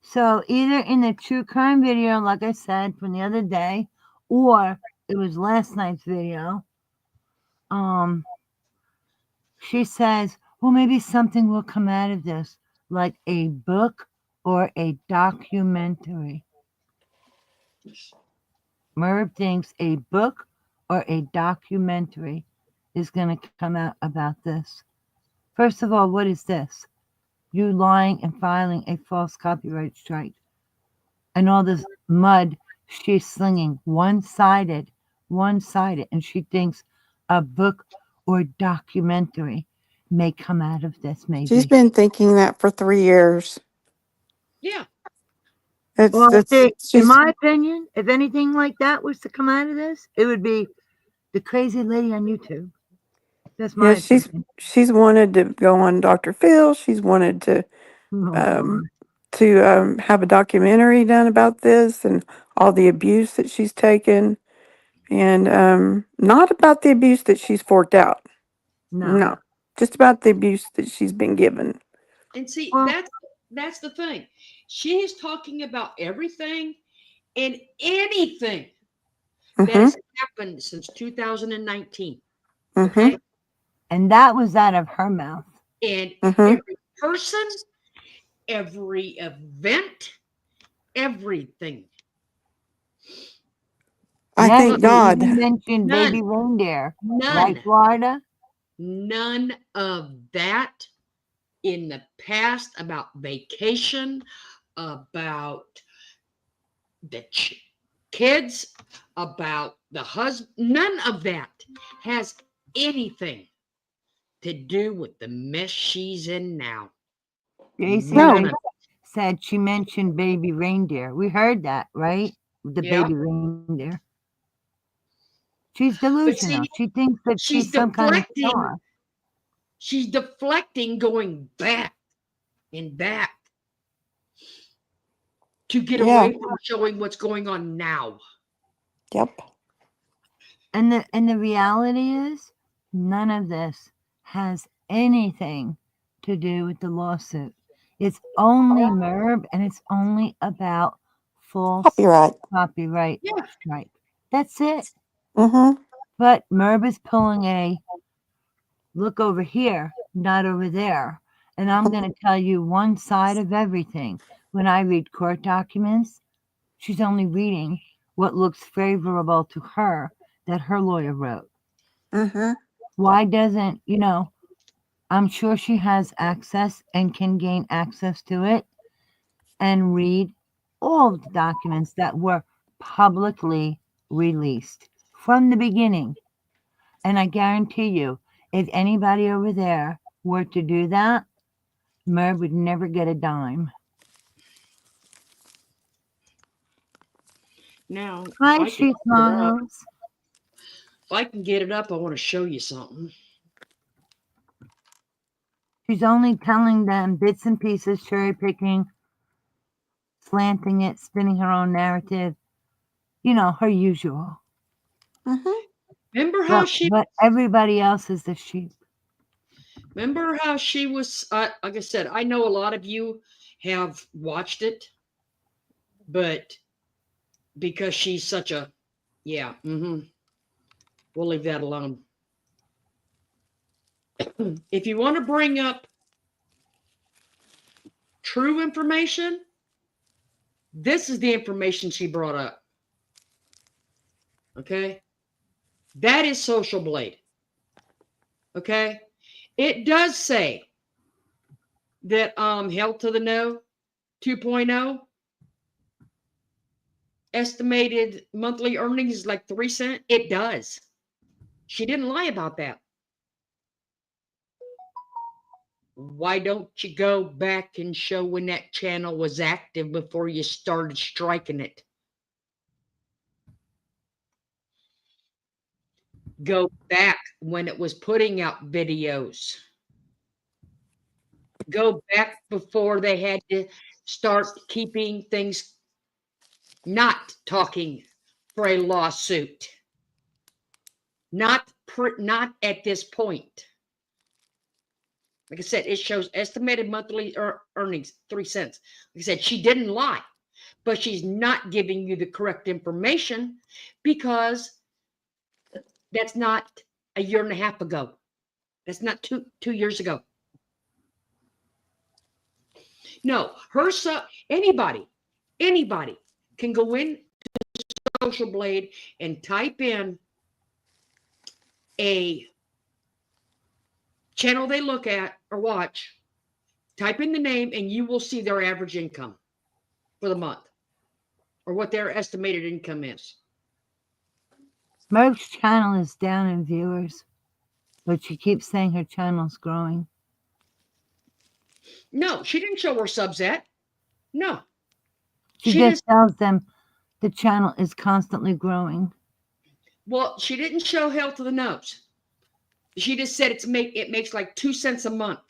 So either in the true crime video, like I said from the other day, or it was last night's video, she says, well, maybe something will come out of this, like a book or a documentary. Merv thinks a book or a documentary is going to come out about this. First of all, what is this? You lying and filing a false copyright strike. And all this mud she's slinging, one-sided, and she thinks a book or documentary may come out of this, maybe. She's been thinking that for 3 years. Yeah. Well, in She's my opinion, if anything like that was to come out of this, it would be the crazy lady on YouTube. That's my opinion. she's wanted to go on Dr. Phil. She's wanted to Oh, have a documentary done about this and all the abuse that she's taken, and not about the abuse that she's forked out. no. No, just about the abuse that she's been given. And see, Well- that's the thing. She is talking about everything and anything that Mm-hmm. has happened since 2019. Mm-hmm. Okay. And that was out of her mouth. And Mm-hmm. every person, every event, everything. I Yes, thank you God. even mentioned None. baby reindeer. None. Right, Florida? None of that in the past about vacation, about the kids, about the husband. None of that has anything to do with the mess she's in now. JC No. None of said she mentioned baby reindeer. We heard that, right? The Yeah. baby reindeer. She's delusional. see, She thinks that she's some kind of star. She's deflecting, going back and back to get Yeah. away from showing what's going on now. Yep. And the reality is, none of this has anything to do with the lawsuit. It's only Merb, and it's only about false Copyright. Yeah. strike. That's it. Mm-hmm. But Merb is pulling a look over here, not over there. And I'm going to tell you one side of everything. When I read court documents, she's only reading what looks favorable to her that her lawyer wrote. Mm-hmm. Why doesn't, I'm sure she has access and can gain access to it and read all of the documents that were publicly released from the beginning. And I guarantee you, if anybody over there were to do that, Merv would never get a dime. Now, Hi, if She Smiles. I can get it up, I want to show you something. She's only telling them bits and pieces, cherry picking, slanting it, spinning her own narrative. Her usual. Mm-hmm. Remember how But everybody else is the sheep. Remember how she was, like I said, I know a lot of you have watched it. but because she's such a, yeah, we'll leave that alone. If you want to bring up true information, this is the information she brought up. Okay? That is Social Blade. Okay? It does say that Hell to the No 2.0 estimated monthly earnings is like 3 cents. It does. She didn't lie about that. Why don't you go back and show when that channel was active before you started striking it? Go back when it was putting out videos. Go back before they had to start keeping things, not talking for a lawsuit. Not at this point. Like I said, it shows estimated monthly earnings, 3 cents. Like I said, she didn't lie, but she's not giving you the correct information because that's not a year and a half ago. That's not two years ago. No, anybody can go in to Social Blade and type in a channel they look at or watch, type in the name, and you will see their average income for the month or what their estimated income is. Merv's channel is down in viewers, but she keeps saying her channel's growing. No, she didn't show her subs at. No. She just tells them the channel is constantly growing. Well, she didn't show Hell to the Nose. She just said it makes like 2 cents a month.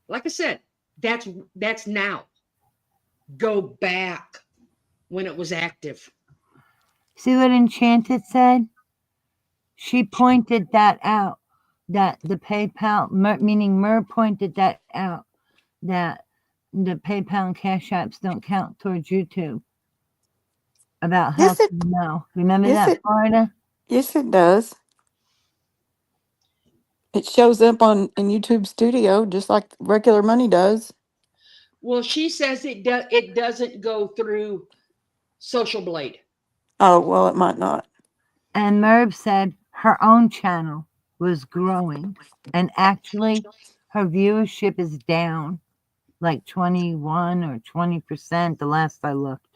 Like I said, that's now. Go back when it was active. See what Enchanted said? She pointed that out, that the PayPal, meaning Merv pointed that out, that the PayPal and Cash Apps don't count towards YouTube. About how to know. Remember that, Florida? Yes, it does. It shows up in YouTube Studio just like regular money does. Well, she says it doesn't go through Social Blade. Oh, well, it might not. And Merv said her own channel was growing, and actually her viewership is down like 21 or 20% the last I looked.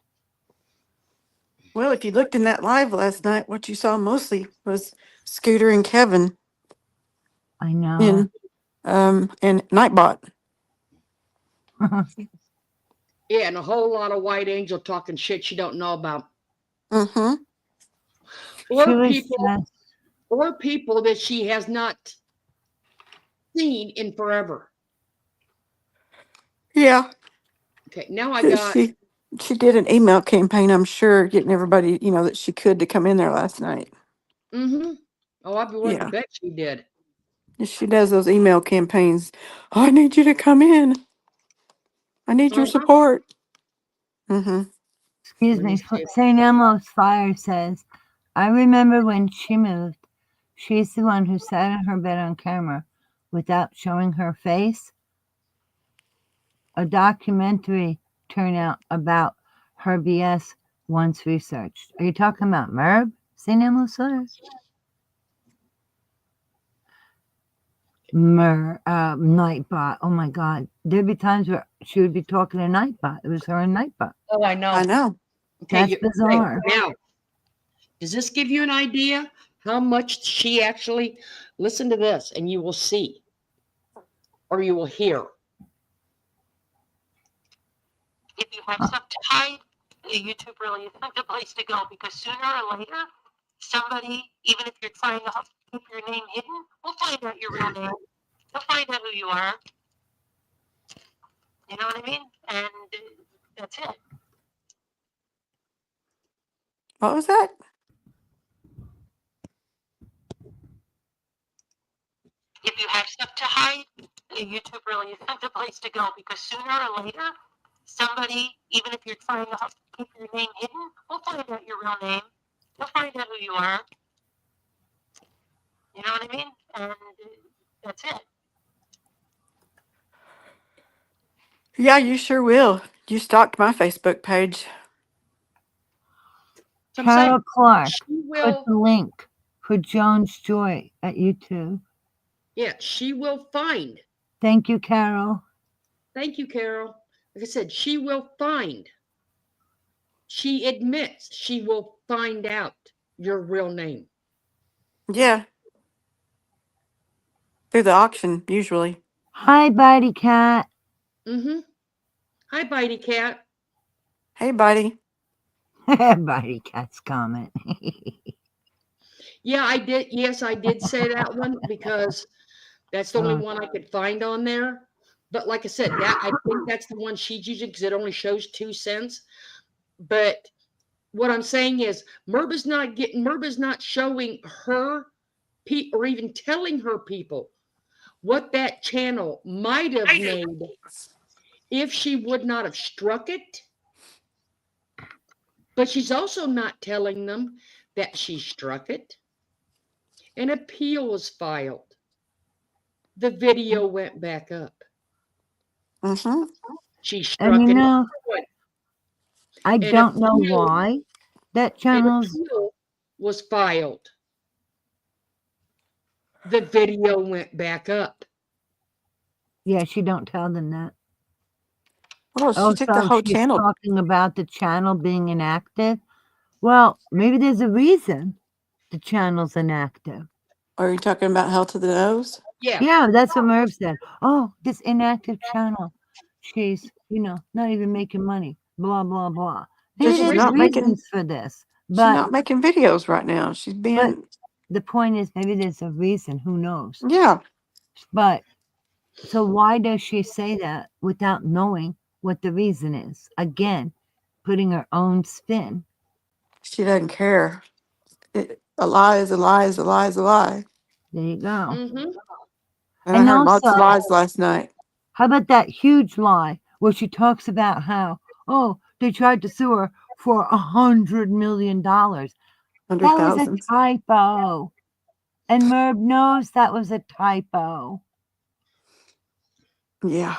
Well, if you looked in that live last night, what you saw mostly was Scooter and Kevin. I know. And Nightbot. Yeah, and a whole lot of White Angel talking shit she don't know about. Mm-hmm. Or people that she has not seen in forever. Yeah. Okay, now I got... She did an email campaign, I'm sure, getting everybody, that she could to come in there last night. Mm-hmm. Oh, I'd be willing to bet she did. She does those email campaigns. Oh, I need you to come in. I need your support. Mm-hmm. Excuse me. St. Elmo's Fire says, I remember when she moved, she's the one who sat in her bed on camera without showing her face. A documentary turned out about her BS once researched. Are you talking about Merv? St. Elmo's Fire? Nightbot. Oh my God. There'd be times where she would be talking to Nightbot. It was her and Nightbot. Oh, I know. I know. Okay, that's bizarre. Now, does this give you an idea how much she actually... Listen to this and you will see, or you will hear. If you have stuff to hide, YouTube really isn't the place to go, because sooner or later, somebody, even if you're trying to keep your name hidden, will find out your real name. They'll find out who you are. You know what I mean? And that's it. What was that? If you have stuff to hide, YouTube really isn't the place to go, because sooner or later, somebody, even if you're trying to keep your name hidden, we'll find out your real name. We'll find out who you are. You know what I mean? And that's it. Yeah, you sure will. You stalked my Facebook page. So I'm saying Carol Clark she put will. the link for Jones Joy at YouTube. Yeah, she will find. Thank you, Carol. Thank you, Carol. Like I said, she will find. She admits she will find out your real name. Yeah. Through the auction, usually. Hi, Bitey Cat. Mm-hmm. Hi, Bitey Cat. Hey, buddy. Bitey Cat's comment. Yeah, I did. Yes, I did say that one because that's the only one I could find on there. But like I said, that I think that's the one she's using because it only shows 2 cents. But what I'm saying is Merb is not showing her or even telling her people what that channel might have made if she would not have struck it. But she's also not telling them that she struck it. An appeal was filed. The video went back up. Mm-hmm. She struck And you it. know, I An don't know appeal- why that An channel's. appeal was filed. The video went back up. Yeah, she don't tell them that. Well, she Oh, took the so whole she's channel. talking about the channel being inactive. Well, maybe there's a reason the channel's inactive. Are you talking about Hell to the Nose? Yeah. Yeah, that's what Merv said. Oh, this inactive channel. She's, not even making money. Blah, blah, blah. Maybe She's there's not making. reasons for this. She's But not making videos right now. She's being. the point is, maybe there's a reason. Who knows? Yeah. But so why does she say that without knowing what the reason is? Again, putting her own spin. She doesn't care. A lie is a lie is a lie is a lie. There you go. Mm-hmm. And And I heard lots of also- lies last night. How about that huge lie where she talks about how, they tried to sue her for $100 million? That was a 100,000. typo. And Merv knows that was a typo. Yeah.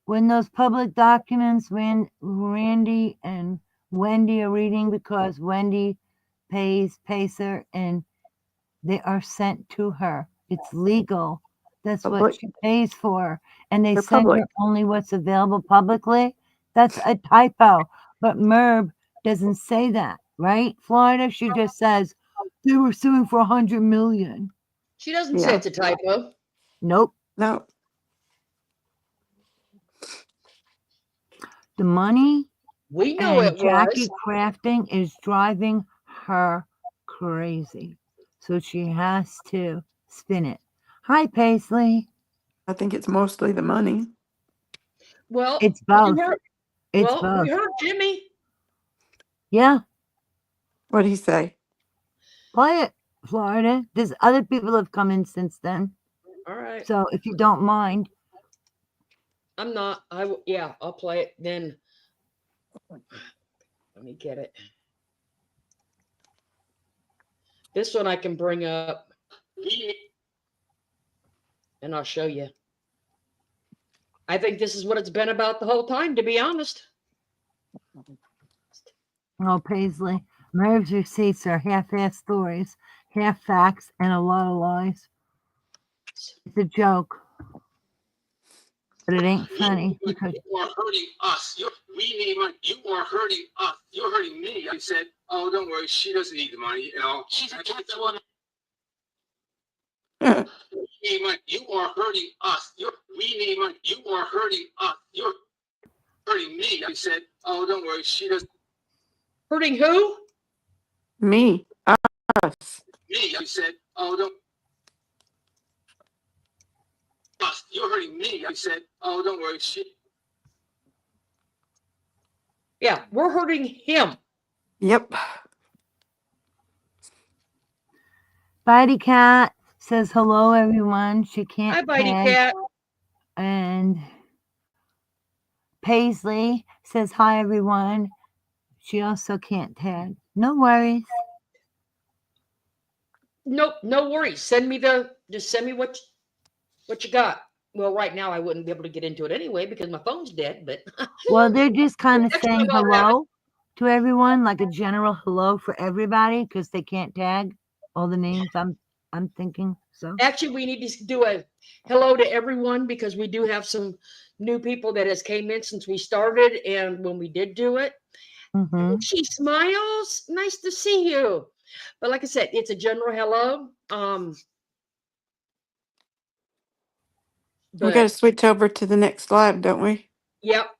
When those public documents Randy and Wendy are reading, because Wendy pays her and they are sent to her. It's legal. That's what Public. she pays for. And they They're send public. her only what's available publicly. That's a typo. But Merb doesn't say that, right? Florida, she just says they were suing for $100 million. She doesn't say Yeah. it's a typo. Nope. No. The money We know and it Jackie was. Crafting is driving her crazy. So she has to spin it. Hi, Paisley. I think it's mostly the money. Well, It's you both. heard- It's well, both. we heard Jimmy. Yeah, What'd he say? play it, Florida. There's other people have come in since then. All right. So if you don't mind, I'm not. Yeah, I'll play it then. Let me get it. This one I can bring up and I'll show you. I think this is what it's been about the whole time, to be honest. Paisley, Merv's receipts are half-assed stories, half facts, and a lot of lies. It's a joke, but it ain't funny because You are hurting us. We need money. You are hurting us. You're hurting me. I said, oh, don't worry. She doesn't need the money. She's a cancer woman. We need money. You are hurting us. We need money. You are hurting us. You're hurting me. I said, oh, don't worry. She doesn't. Hurting who? Me. Us. Me. I said, oh, don't. Us. You're hurting me. I said, oh, don't worry. Yeah, we're hurting him. Yep. Bitey Cat says hello, everyone. She can't Hi, Bitey pay, Cat. and Paisley says hi, everyone. She also can't tag. No worries. Nope, no worries. Just send me what you got. Well, right now I wouldn't be able to get into it anyway because my phone's dead, but Well, they're just kind of next saying time I'll have it. hello to everyone, like a general hello for everybody, because they can't tag all the names. I'm thinking so. Actually, we need to do a hello to everyone because we do have some new people that has came in since we started, and when we did do it, Mm-hmm. she smiles. Nice to see you. But like I said, it's a general hello. We But got to switch over to the next live, don't we? yep,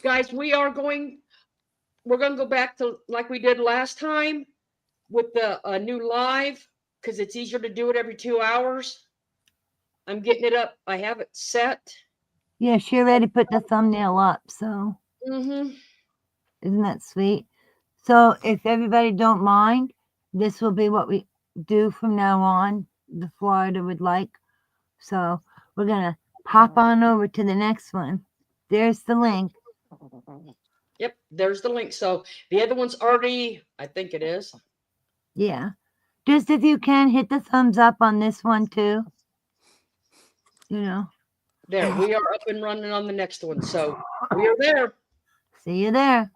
guys, we're going to go back to like we did last time with the new live because it's easier to do it every 2 hours. I'm getting it up. I have it set. Yeah, she already put the thumbnail up, so Mm-hmm. isn't that sweet? So if everybody don't mind, this will be what we do from now on. The Florida would like. So we're gonna pop on over to the next one. There's the link. Yep, there's the link. So the other one's already, I think it is. Yeah. Just if you can hit the thumbs up on this one too. You know. There, we are up and running on the next one. So we are there. See you there.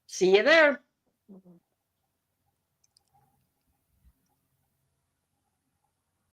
See you there.